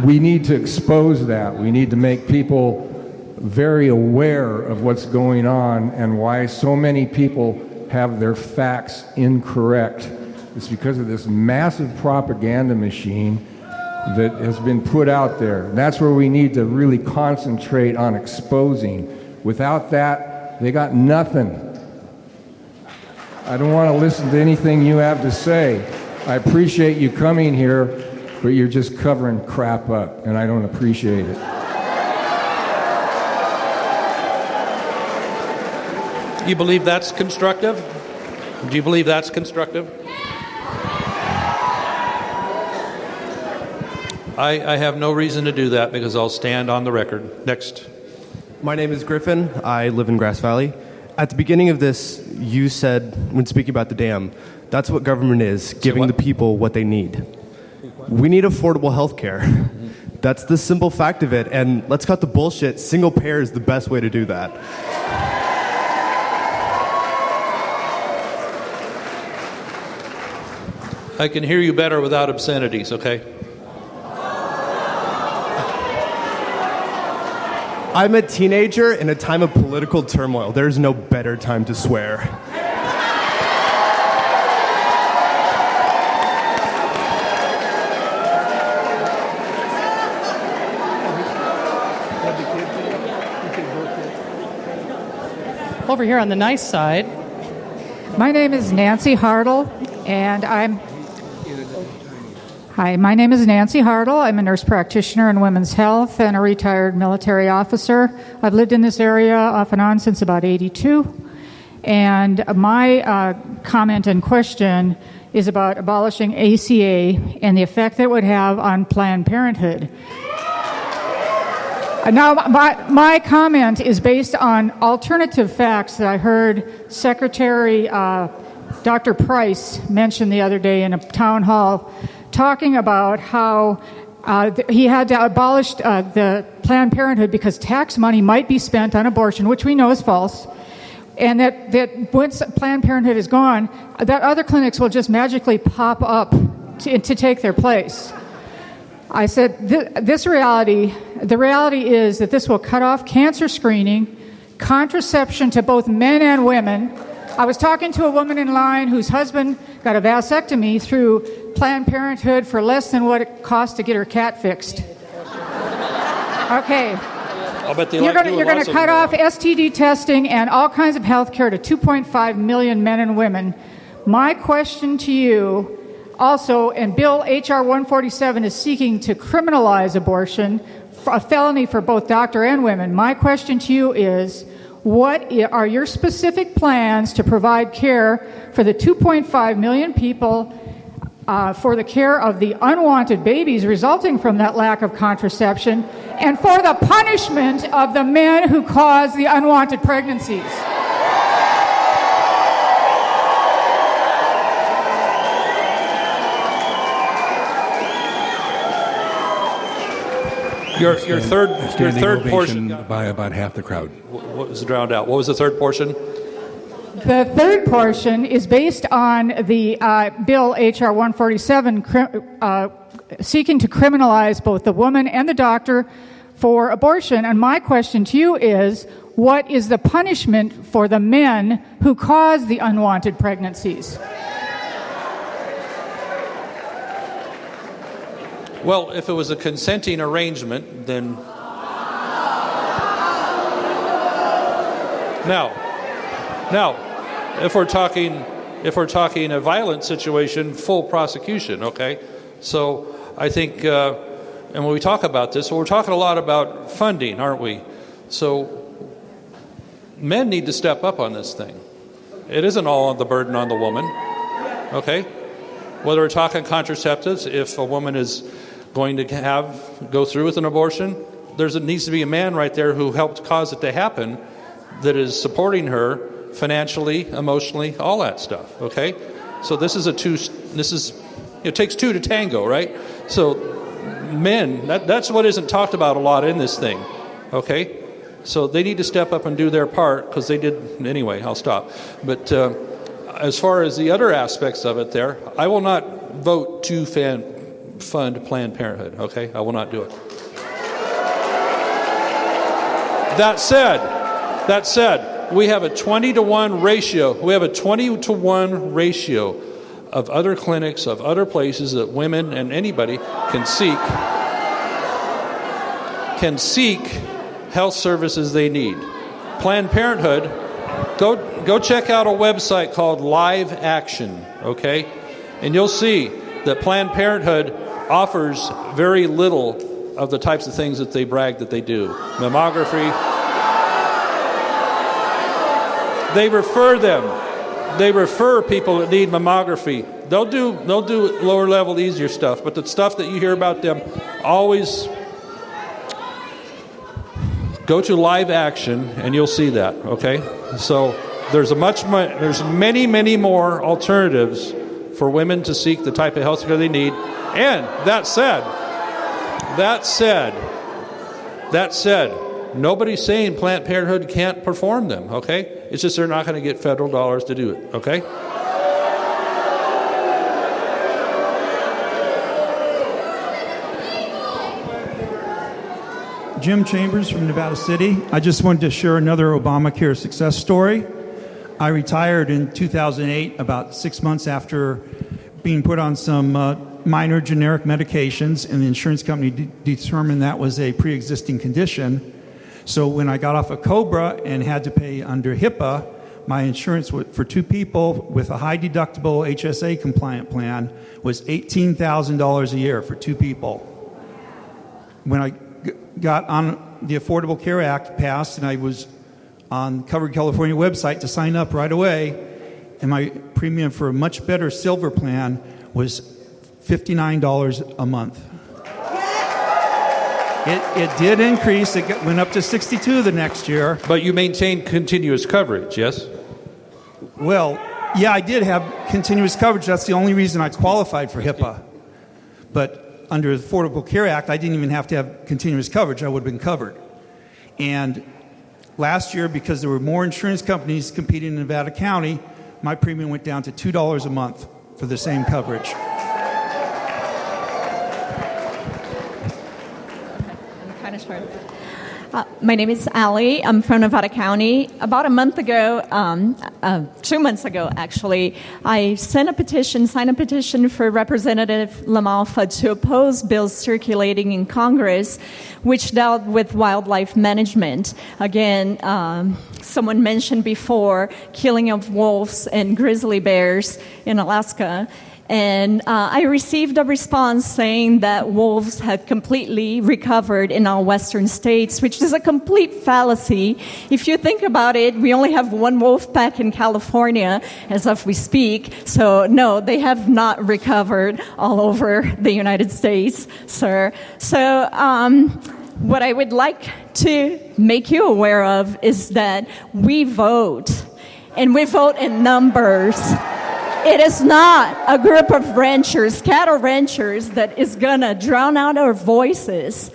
we need to expose that. We need to make people very aware of what's going on and why so many people have their facts incorrect. It's because of this massive propaganda machine that has been put out there. And that's where we need to really concentrate on exposing. Without that, they got nothing. I don't want to listen to anything you have to say. I appreciate you coming here, but you're just covering crap up, and I don't appreciate it. You believe that's constructive? Do you believe that's constructive? I have no reason to do that because I'll stand on the record. Next. My name is Griffin. I live in Grass Valley. At the beginning of this, you said, when speaking about the dam, that's what government is, giving the people what they need. We need affordable health care. That's the simple fact of it. And let's cut the bullshit. Single payer is the best way to do that. I can hear you better without obscenities, okay? I'm a teenager in a time of political turmoil. There's no better time to swear. Over here on the nice side. My name is Nancy Hartle, and my name is Nancy Hartle. I'm a nurse practitioner in women's health and a retired military officer. I've lived in this area off and on since about 82. And my comment and question is about abolishing ACA and the effect that it would have on Planned Parenthood. Now, my comment is based on alternative facts that I heard Secretary Dr. Price mention the other day in a town hall, talking about how he had to abolish the Planned Parenthood because tax money might be spent on abortion, which we know is false, and that once Planned Parenthood is gone, that other clinics will just magically pop up to take their place. I said, the reality is that this will cut off cancer screening, contraception to both men and women. I was talking to a woman in line whose husband got a vasectomy through Planned Parenthood for less than what it cost to get her cat fixed. Okay. I'll bet they You're going to cut off STD testing and all kinds of health care to 2.5 million men and women. My question to you also, and Bill H.R. 147 is seeking to criminalize abortion, a felony for both doctor and women. My question to you is, what are your specific plans to provide care for the 2.5 million people, for the care of the unwanted babies resulting from that lack of contraception, and for the punishment of the men who cause the unwanted pregnancies? Your third ovation portion by about half the crowd. What was drowned out? What was the third portion? The third portion is based on the Bill H.R. 147 seeking to criminalize both the woman and the doctor for abortion. And my question to you is, what is the punishment for the men who cause the unwanted pregnancies? Well, if it was a consenting arrangement, then... Now, if we're talking a violent situation, full prosecution, okay? So I think, and when we talk about this, we're talking a lot about funding, aren't we? So men need to step up on this thing. It isn't all the burden on the woman, okay? Whether we're talking contraceptives, if a woman is going to go through with an abortion, there needs to be a man right there who helped cause it to happen that is supporting her financially, emotionally, all that stuff, okay? So it takes two to tango, right? So men, that's what isn't talked about a lot in this thing, okay? So they need to step up and do their part, because they did anyway. I'll stop. But as far as the other aspects of it there, I will not vote to fund Planned Parenthood, okay? I will not do it. That said, we have a 20-to-1 ratio. We have a 20-to-1 ratio of other clinics, of other places that women and anybody can seek health services they need. Planned Parenthood, go check out a website called Live Action, okay? And you'll see that Planned Parenthood offers very little of the types of things that they brag that they do. Mammography. They refer people that need mammography. They'll do lower level, easier stuff, but the stuff that you hear about them, always go to Live Action and you'll see that, okay? So there's many, many more alternatives for women to seek the type of health care they need. And that said, nobody's saying Planned Parenthood can't perform them, okay? It's just they're not going to get federal dollars to do it, okay? Jim Chambers from Nevada City. I just wanted to share another Obamacare success story. I retired in 2008, about 6 months after being put on some minor generic medications, and the insurance company determined that was a pre-existing condition. So when I got off of COBRA and had to pay under HIPAA, my insurance for two people with a high deductible HSA compliant plan was $18,000 a year for two people. When I got on the Affordable Care Act passed, and I was on Covered California website to sign up right away, and my premium for a much better silver plan was $59 a month. It did increase. It went up to $62 the next year. But you maintained continuous coverage, yes? Well, yeah, I did have continuous coverage. That's the only reason I qualified for HIPAA. But under the Affordable Care Act, I didn't even have to have continuous coverage. I would have been covered. And last year, because there were more insurance companies competing in Nevada County, my premium went down to $2 a month for the same coverage. My name is Allie. I'm from Nevada County. About a month ago, 2 months ago actually, I signed a petition for Representative LaMalfa to oppose bills circulating in Congress which dealt with wildlife management. Again, someone mentioned before killing of wolves and grizzly bears in Alaska. And I received a response saying that wolves had completely recovered in our western states, which is a complete fallacy. If you think about it, we only have one wolf pack in California as of we speak. So no, they have not recovered all over the United States, sir. So what I would like to make you aware of is that we vote, and we vote in numbers. It is not a group of ranchers, cattle ranchers, that is going to drown out our voices.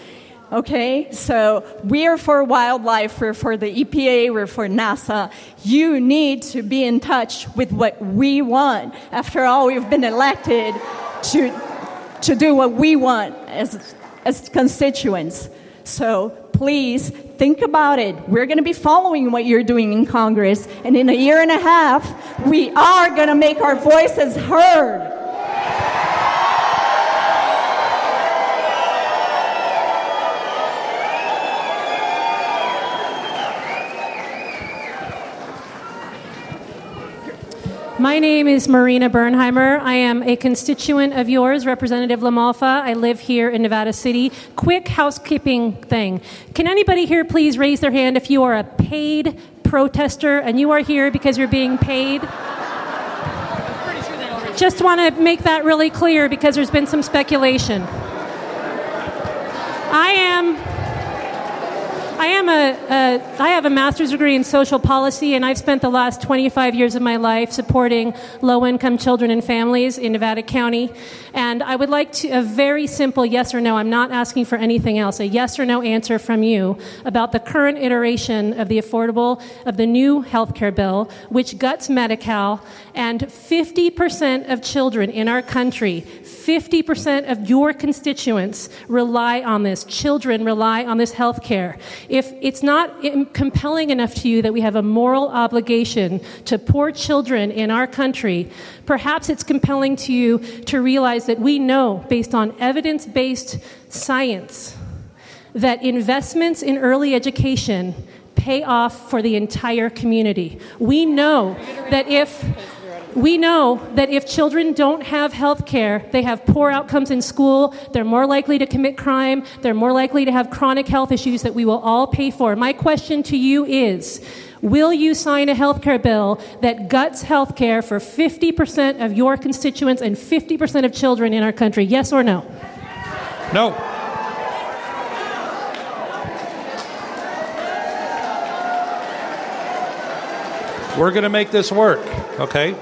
okay? So we're for wildlife, we're for the EPA, we're for NASA. You need to be in touch with what we want. After all, we've been elected to do what we want as constituents. So please think about it. We're going to be following what you're doing in Congress, and in a year and a half, we are going to make our voices heard. My name is Marina Bernheimer. I am a constituent of yours, Representative LaMalfa. I live here in Nevada City. Quick housekeeping thing. Can anybody here please raise their hand if you are a paid protester and you are here because you're being paid? Just want to make that really clear because there's been some speculation. I have a master's degree in social policy, and I've spent the last 25 years of my life supporting low-income children and families in Nevada County. And I would like a very simple yes or no. I'm not asking for anything else. A yes or no answer from you about the current iteration of the new health care bill, which guts Medi-Cal, and 50% of children in our country, 50% of your constituents rely on this. Children rely on this health care. If it's not compelling enough to you that we have a moral obligation to poor children in our country, perhaps it's compelling to you to realize that we know, based on evidence-based science, that investments in early education pay off for the entire community. We know that if children don't have health care, they have poor outcomes in school, they're more likely to commit crime, they're more likely to have chronic health issues that we will all pay for. My question to you is, will you sign a health care bill that guts health care for 50% of your constituents and 50% of children in our country? Yes or no? No. We're going to make this work, okay?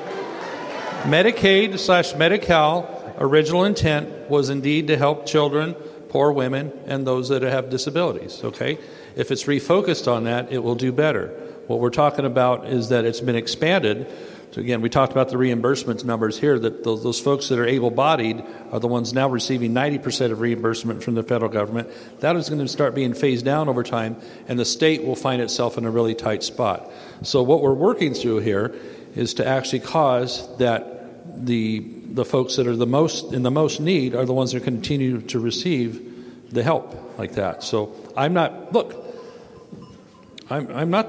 Medicaid/Medi-Cal original intent was indeed to help children, poor women, and those that have disabilities, okay? If it's refocused on that, it will do better. What we're talking about is that it's been expanded. So again, we talked about the reimbursement numbers here, that those folks that are able-bodied are the ones now receiving 90% of reimbursement from the federal government. That is going to start being phased down over time, and the state will find itself in a really tight spot. So what we're working through here is to actually cause that the folks that are in the most need are the ones that continue to receive the help like that. So I'm not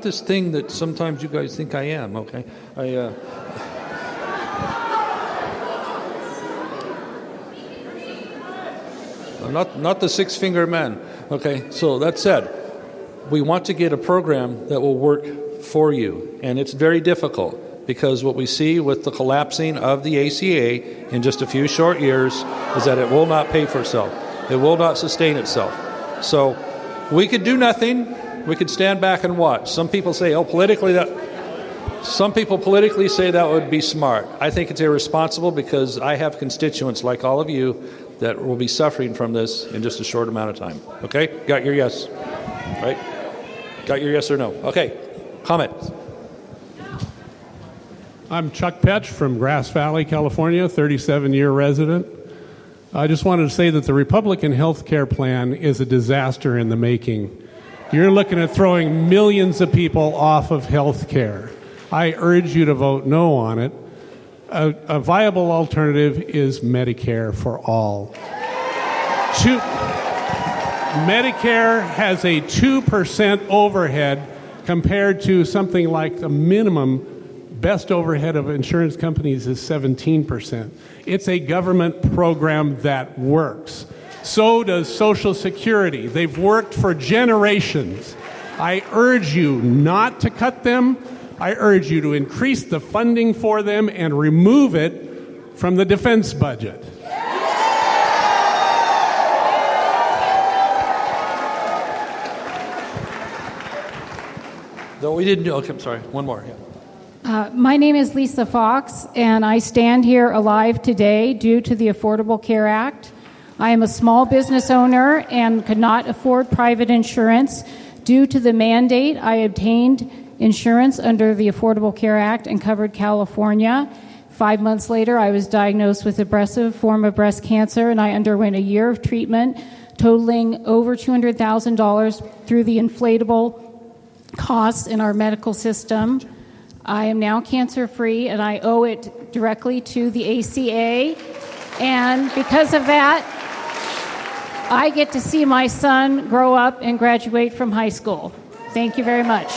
this thing that sometimes you guys think I am, okay? I'm not the six-finger man, okay? So that said, we want to get a program that will work for you, and it's very difficult because what we see with the collapsing of the ACA in just a few short years is that it will not pay for itself. It will not sustain itself. So we could do nothing. We could stand back and watch. Some people say, Some people politically say that would be smart. I think it's irresponsible because I have constituents like all of you that will be suffering from this in just a short amount of time. Okay? Got your yes? Right? Got your yes or no? Okay. Comment. I'm Chuck Petch from Grass Valley, California, 37-year resident. I just wanted to say that the Republican health care plan is a disaster in the making. You're looking at throwing millions of people off of health care. I urge you to vote no on it. A viable alternative is Medicare for all. Medicare has a 2% overhead compared to something like the minimum best overhead of insurance companies is 17%. It's a government program that works. So does Social Security. They've worked for generations. I urge you not to cut them. I urge you to increase the funding for them and remove it from the defense budget. No, we didn't do. Okay, I'm sorry. One more. Yeah. My name is Lisa Fox, and I stand here alive today due to the Affordable Care Act. I am a small business owner and could not afford private insurance. Due to the mandate, I obtained insurance under the Affordable Care Act and covered California. 5 months later, I was diagnosed with aggressive form of breast cancer, and I underwent a year of treatment totaling over $200,000 through the inflatable costs in our medical system. I am now cancer-free, and I owe it directly to the ACA. And because of that, I get to see my son grow up and graduate from high school. Thank you very much.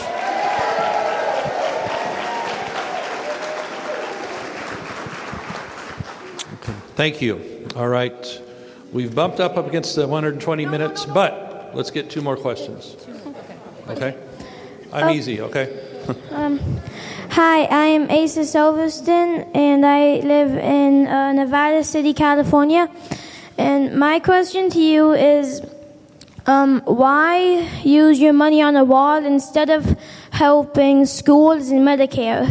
Thank you. All right. We've bumped up against the 120 minutes, but let's get 2 more questions. Okay? I'm easy, okay? Hi, I am Asa Silverston, and I live in Nevada City, California. And my question to you is, why use your money on a wall instead of helping schools and Medicare?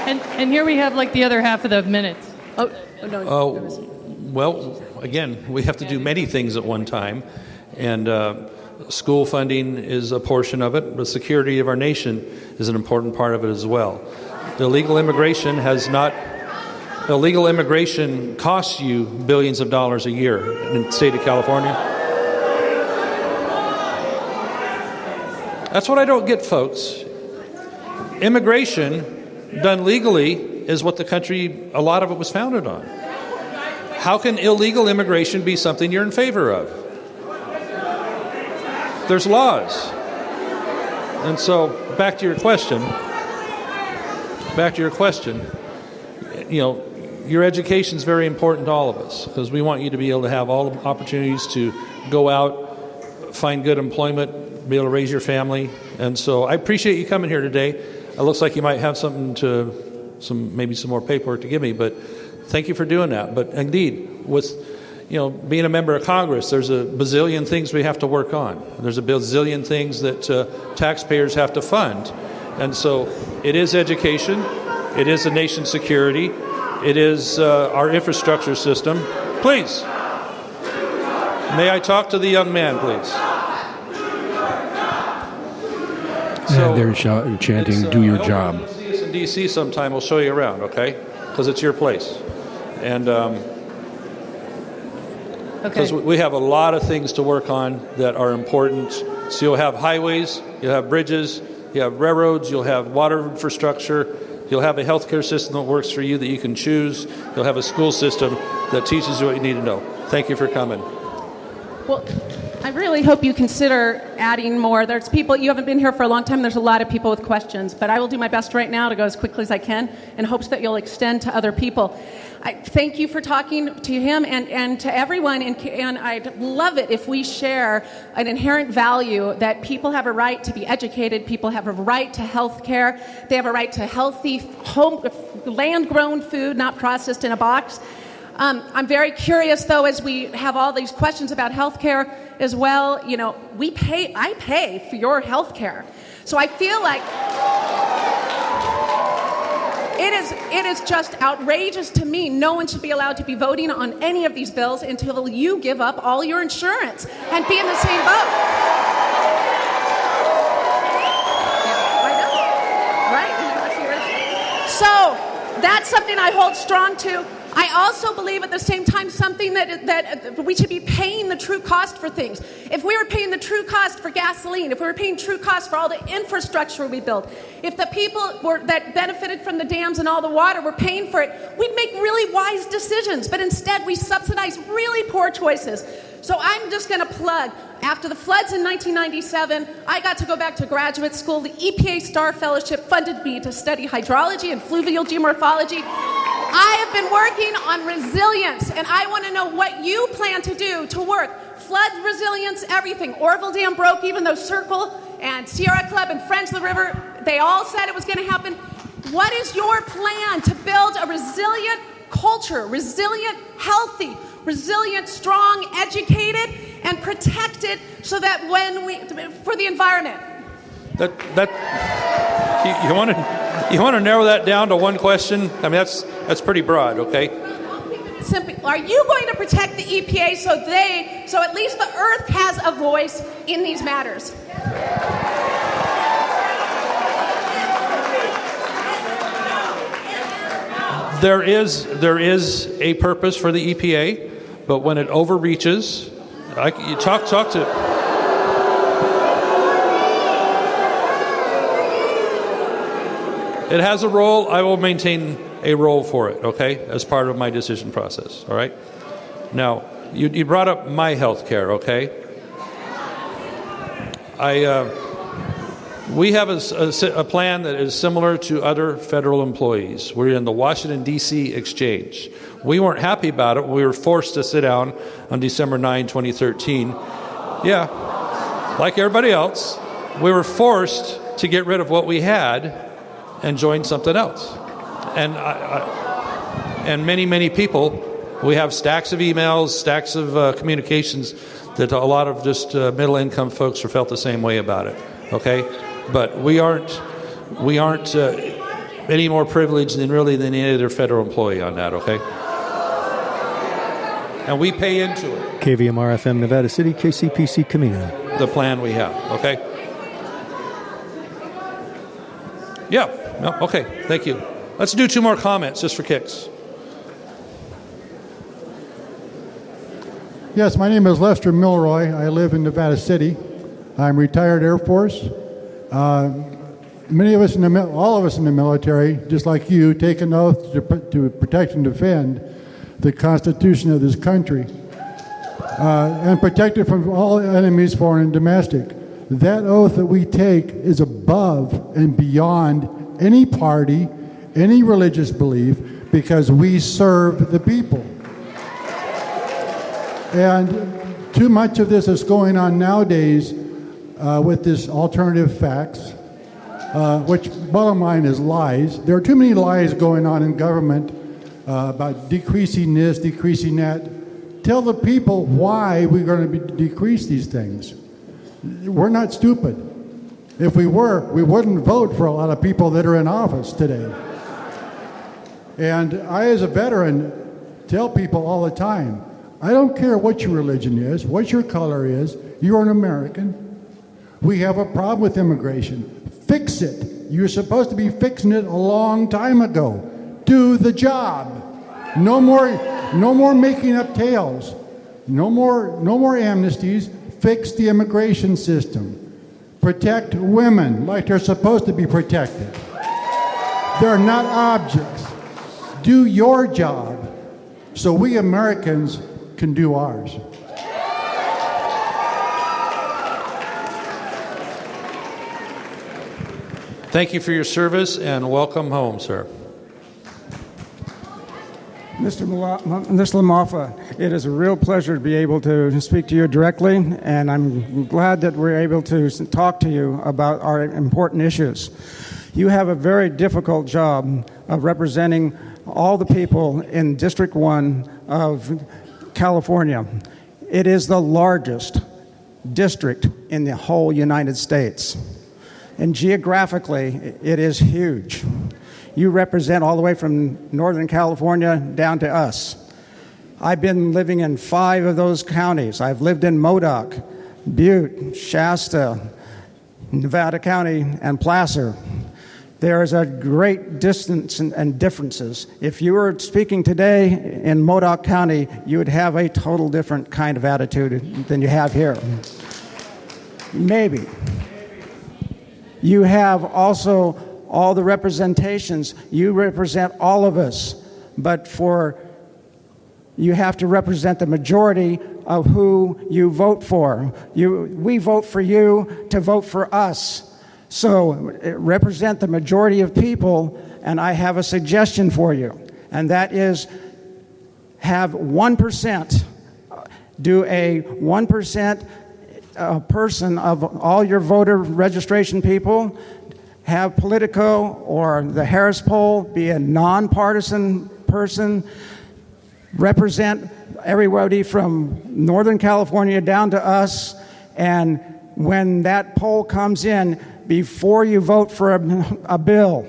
And here we have like the other half of the minutes. Well, again, we have to do many things at one time, and school funding is a portion of it, but security of our nation is an important part of it as well. Illegal immigration costs you billions of dollars a year in the state of California. That's what I don't get, folks. Immigration done legally is what the country, a lot of it was founded on. How can illegal immigration be something you're in favor of? There's laws. And so, back to your question, your education is very important to all of us, because we want you to be able to have all the opportunities to go out, find good employment, be able to raise your family. And so I appreciate you coming here today. It looks like you might have some more paperwork to give me, but thank you for doing that. But indeed, with being a member of Congress, there's a bazillion things we have to work on. There's a bazillion things that taxpayers have to fund. And so it is education, it is the nation's security, it is our infrastructure system. Please, may I talk to the young man, please? And they're chanting, do your job. If you see us in D.C. sometime, we'll show you around, okay? Because it's your place. And because we have a lot of things to work on that are important. So you'll have highways, you'll have bridges, you have railroads, you'll have water infrastructure, you'll have a healthcare system that works for you that you can choose, you'll have a school system that teaches you what you need to know. Thank you for coming. Well, I really hope you consider adding more. There's people, you haven't been here for a long time, there's a lot of people with questions, but I will do my best right now to go as quickly as I can in hopes that you'll extend to other people. I thank you for talking to him and to everyone, and I'd love it if we share an inherent value that people have a right to be educated, people have a right to health care, they have a right to healthy, home, land-grown food, not processed in a box. I'm very curious, though, as we have all these questions about health care as well, I pay for your health care. So I feel like it is just outrageous to me. No one should be allowed to be voting on any of these bills until you give up all your insurance and be in the same boat. Right? So that's something I hold strong to. I also believe at the same time something that we should be paying the true cost for things. If we were paying the true cost for gasoline, if we were paying true cost for all the infrastructure we built, if the people that benefited from the dams and all the water were paying for it, we'd make really wise decisions. But instead, we subsidize really poor choices. So I'm just going to plug. After the floods in 1997, I got to go back to graduate school. The EPA Star Fellowship funded me to study hydrology and fluvial geomorphology. I have been working on resilience, and I want to know what you plan to do to work. Flood resilience, everything. Orville Dam broke, even though Circle and Sierra Club and Friends of the River, they all said it was going to happen. What is your plan to build a resilient culture, resilient, healthy, resilient, strong, educated, and protected so that for the environment? You want to You want to narrow that down to one question? I mean, that's pretty broad, okay? Simply, are you going to protect the EPA so at least the Earth has a voice in these matters? There is a purpose for the EPA, but when it overreaches, you talk to. It has a role. I will maintain a role for it, okay, as part of my decision process, all right? Now, you brought up my health care, okay? We have a plan that is similar to other federal employees. We're in the Washington, D.C. exchange. We weren't happy about it when we were forced to sit down on December 9, 2013. Yeah, like everybody else, we were forced to get rid of what we had and join something else. And many people, we have stacks of emails, stacks of communications that a lot of just middle-income folks have felt the same way about it, okay? But we aren't any more privileged than any other federal employee on that, okay? And we pay into it. KVMR-FM Nevada City, KCPC Camino. The plan we have, okay? Yeah, no, okay, thank you. Let's do 2 more comments just for kicks. Yes, my name is Lester Milroy. I live in Nevada City. I'm retired Air Force. Many of us, all of us in the military, just like you, take an oath to protect and defend the Constitution of this country and protect it from all enemies, foreign and domestic. That oath that we take is above and beyond any party, any religious belief, because we serve the people. And too much of this is going on nowadays with this alternative facts, which bottom line is lies. There are too many lies going on in government about decreasing this, decreasing that. Tell the people why we're going to decrease these things. We're not stupid. If we were, we wouldn't vote for a lot of people that are in office today. And I, as a veteran, tell people all the time, I don't care what your religion is, what your color is, you're an American. We have a problem with immigration. Fix it. You're supposed to be fixing it a long time ago. Do the job. No more making up tales. No more amnesties. Fix the immigration system. Protect women like they're supposed to be protected. They're not objects. Do your job so we Americans can do ours. Thank you for your service and welcome home, sir. Mr. LaMalfa, it is a real pleasure to be able to speak to you directly, and I'm glad that we're able to talk to you about our important issues. You have a very difficult job of representing all the people in District 1 of California. It is the largest district in the whole United States. And geographically, it is huge. You represent all the way from Northern California down to us. I've been living in 5 of those counties. I've lived in Modoc, Butte, Shasta, Nevada County, and Placer. There is a great distance and differences. If you were speaking today in Modoc County, you would have a total different kind of attitude than you have here. Maybe. You have also all the representations. You represent all of us, but you have to represent the majority of who you vote for. We vote for you to vote for us. So represent the majority of people, and I have a suggestion for you, and that is have 1%, do a 1% person of all your voter registration people, have Politico or the Harris poll be a nonpartisan person, represent everybody from Northern California down to us, and when that poll comes in, before you vote for a bill,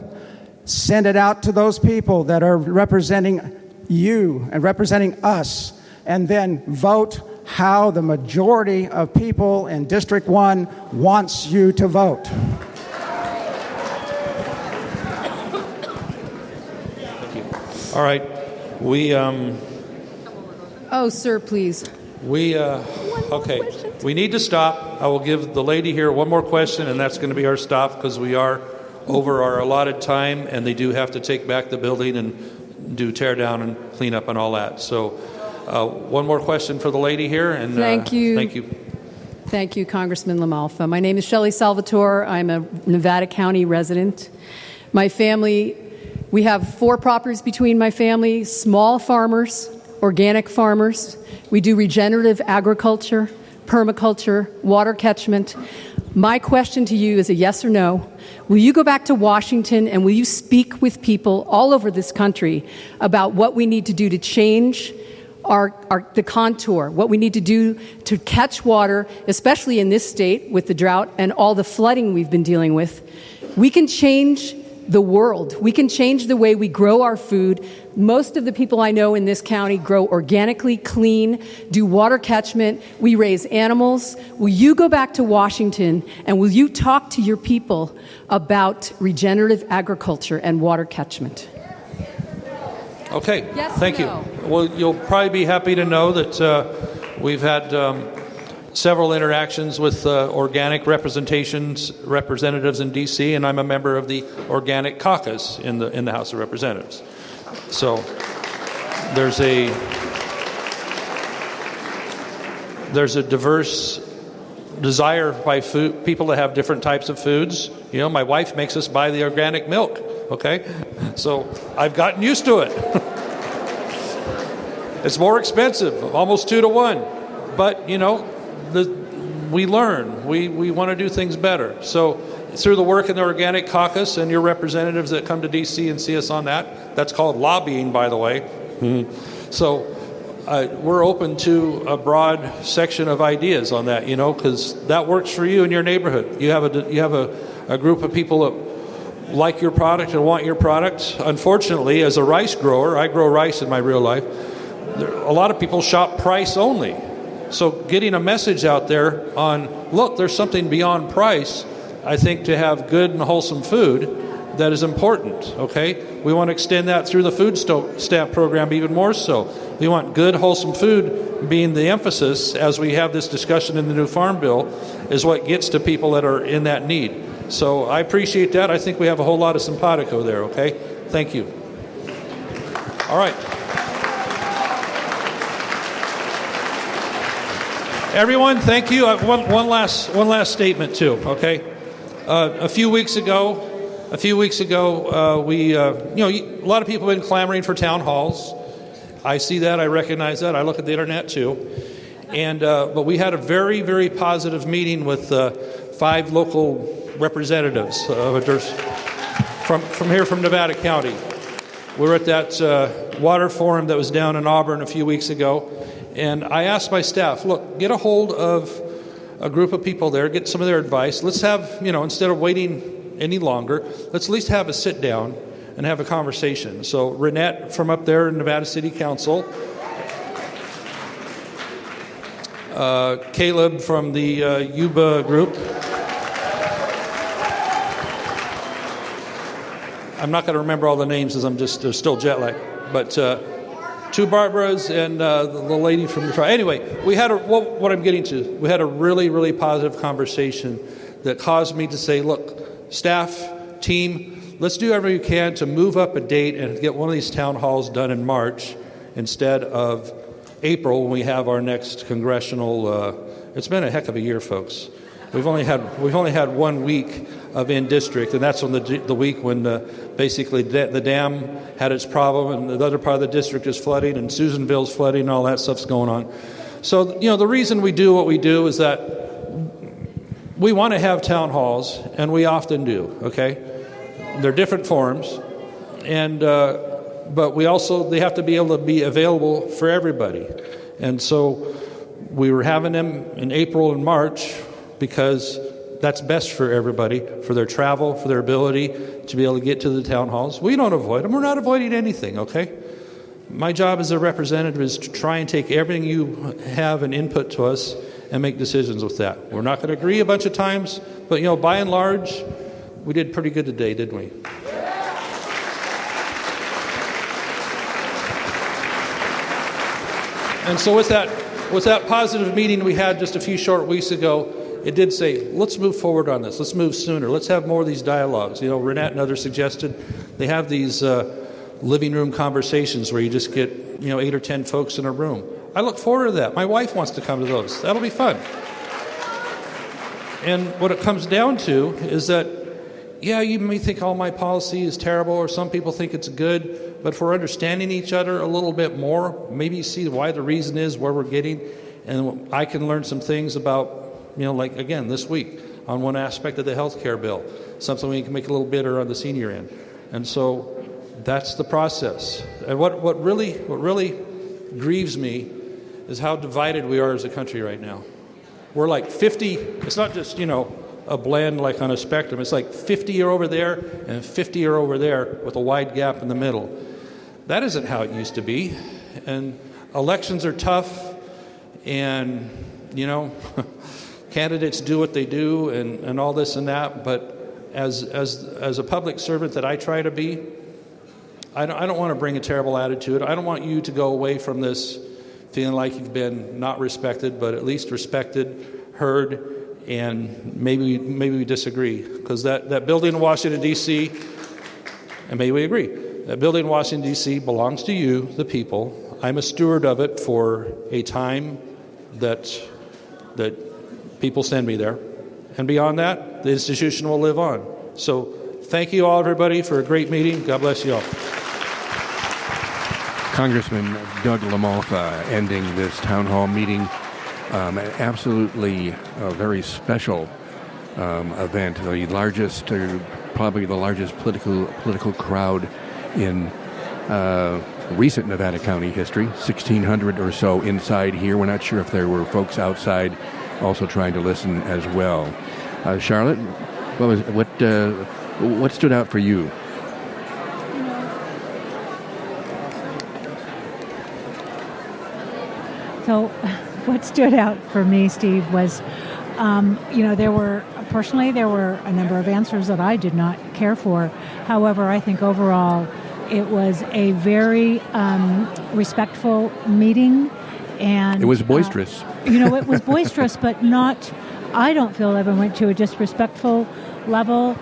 Send it out to those people that are representing you and representing us, and then vote how the majority of people in District 1 wants you to vote. All right. Oh, sir, please. Okay. We need to stop. I will give the lady here one more question, and that's going to be our stop because we are over our allotted time, and they do have to take back the building and do tear down and clean up and all that. So one more question for the lady here. And Thank you. Thank you. Thank you, Congressman LaMalfa. My name is Shelley Salvatore. I'm a Nevada County resident. My family, we have 4 properties between my family, small farmers, organic farmers. We do regenerative agriculture, permaculture, water catchment. My question to you is a yes or no. Will you go back to Washington and will you speak with people all over this country about what we need to do to change the contour, what we need to do to catch water, especially in this state with the drought and all the flooding we've been dealing with? We can change the world. We can change the way we grow our food. Most of the people I know in this county grow organically, clean, do water catchment. We raise animals. Will you go back to Washington and will you talk to your people about regenerative agriculture and water catchment? Okay. Yes, Thank you. Well, you'll probably be happy to know that we've had several interactions with organic representatives in D.C., and I'm a member of the Organic Caucus in the House of Representatives. So there's a diverse desire by people to have different types of foods. You know, my wife makes us buy the organic milk. Okay, so I've gotten used to it. It's more expensive, almost 2 to 1, but you know. We learn. We want to do things better. So through the work in the Organic Caucus and your representatives that come to D.C. and see us on that's called lobbying, by the way. Mm-hmm. So we're open to a broad section of ideas on that, you know, because that works for you in your neighborhood. You have a group of people that like your product and want your product. Unfortunately, as a rice grower, I grow rice in my real life, a lot of people shop price only. So getting a message out there on, look, there's something beyond price, I think, to have good and wholesome food that is important, okay? We want to extend that through the food stamp program even more so. We want good, wholesome food being the emphasis as we have this discussion in the new Farm Bill is what gets to people that are in that need. So I appreciate that. I think we have a whole lot of simpatico there, okay? Thank you. All right. Everyone, thank you. One last statement too. Okay, a few weeks ago, we a lot of people have been clamoring for town halls. I see that. I recognize that. I look at the internet too, and but we had a very, very positive meeting with 5 local representatives from here from Nevada County. We were at that water forum that was down in Auburn a few weeks ago. And I asked my staff, look, get a hold of a group of people there, get some of their advice. Let's have, instead of waiting any longer, let's at least have a sit down and have a conversation. So Renette from up there in Nevada City Council, Caleb from the Yuba group. I'm not going to remember all the names as they're still jet lagged, but 2 Barbaras and the lady from the tribe. Anyway, we had what I'm getting to. We had a really, really positive conversation that caused me to say, look, staff, team, let's do everything we can to move up a date and get one of these town halls done in March instead of April when we have our next congressional. It's been a heck of a year, folks. We've only had 1 week of in district, and that's on the week when basically the dam had its problem, and the other part of the district is flooding, and Susanville's flooding, and all that stuff's going on. So the reason we do what we do is that we want to have town halls, and we often do. Okay, they're different forms, and but they have to be able to be available for everybody, and so we were having them in April and March because that's best for everybody, for their travel, for their ability to be able to get to the town halls. We don't avoid them. We're not avoiding anything, okay? My job as a representative is to try and take everything you have and input to us and make decisions with that. We're not going to agree a bunch of times, but, by and large, we did pretty good today, didn't we? And so with that positive meeting we had just a few short weeks ago, it did say, let's move forward on this. Let's move sooner. Let's have more of these dialogues. Renette and others suggested they have these living room conversations where you just get, 8 or 10 folks in a room. I look forward to that. My wife wants to come to those. That'll be fun. And what it comes down to is that, you may think all my policy is terrible, or some people think it's good, but if we're understanding each other a little bit more, maybe you see why the reason is, where we're getting, and I can learn some things about, like, again, this week, on one aspect of the health care bill, something we can make a little better on the senior end. And so that's the process. And what really grieves me is how divided we are as a country right now. We're like 50, it's not just, a blend like on a spectrum. It's like 50 are over there and 50 are over there with a wide gap in the middle. That isn't how it used to be. And elections are tough, and, candidates do what they do and all this and that. But as a public servant that I try to be, I don't want to bring a terrible attitude. I don't want you to go away from this feeling like you've been not respected, but at least respected, heard, and maybe we disagree. Because that building in Washington, D.C., and maybe we agree, that building in Washington, D.C. belongs to you, the people. I'm a steward of it for a time that people send me there. And beyond that, the institution will live on. So thank you all, everybody, for a great meeting. God bless you all. Congressman Doug LaMalfa ending this town hall meeting. Absolutely a very special event. The largest, probably the largest political crowd in recent Nevada County history. 1,600 or so inside here. We're not sure if there were folks outside also trying to listen as well. Charlotte, what stood out for you? So what stood out for me, Steve, was, there were a number of answers that I did not care for. However, I think overall it was a very respectful meeting. And it was boisterous. It was boisterous, but not, I don't feel ever went to a disrespectful level.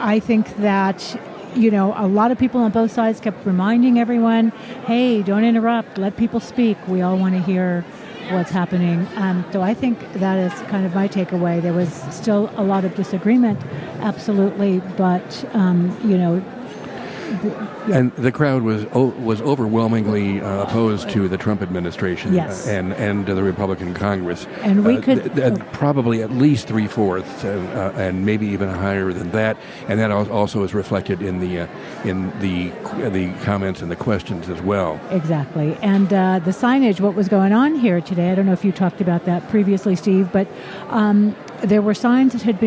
I think that a lot of people on both sides kept reminding everyone, hey, don't interrupt, let people speak. We all want to hear what's happening. So I think that is kind of my takeaway. There was still a lot of disagreement, absolutely, but, And the crowd was overwhelmingly opposed to the Trump administration, yes, and the Republican Congress. And we could probably at least 3/4, and maybe even higher than that. And that also is reflected in the comments and the questions as well. Exactly. And the signage, what was going on here today, I don't know if you talked about that previously, Steve, but there were signs that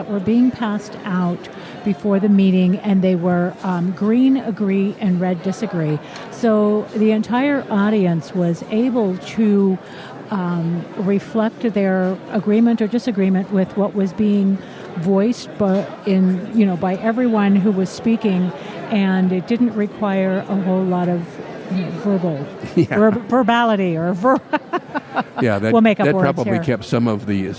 were being passed out before the meeting, and they were green agree and red disagree. So the entire audience was able to reflect their agreement or disagreement with what was being voiced by everyone who was speaking, and it didn't require a whole lot of verbality or yeah, that, we'll make up that words probably here. kept some of the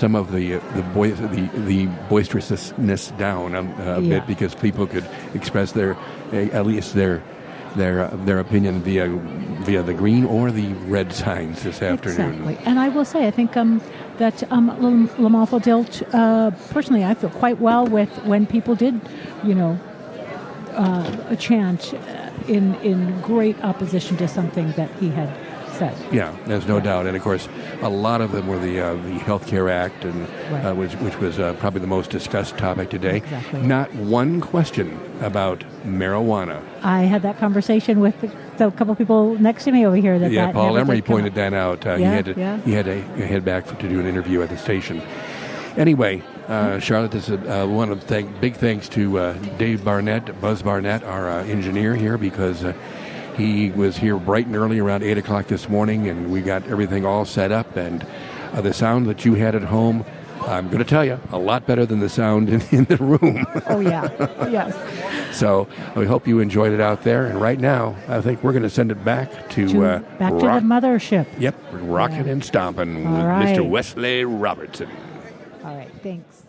boisterousness down a bit, because people could express at least their opinion via the green or the red signs this afternoon. Exactly. And I will say, I think that LaMalfa dealt personally, I feel quite well with when people did, chant in great opposition to something that he had said. Yeah, there's no doubt. And of course, a lot of them were the Health Care Act, and which was probably the most discussed topic today. Exactly. Not one question about marijuana. I had that conversation with a couple people next to me over here. That Paul never Emery did come pointed up. that out. He had to head back to do an interview at the station. Anyway, Charlotte, this is one of the big thanks to Dave Barnett, Buzz Barnett, our engineer here, because he was here bright and early around 8 o'clock this morning, and we got everything all set up. And the sound that you had at home, I'm going to tell you, a lot better than the sound in the room. Oh, yeah. Yes. So we hope you enjoyed it out there. And right now, I think we're going to send it back to the mothership. Yep, rocking and stomping with All right. Mr. Wesley Robertson. All right, thanks.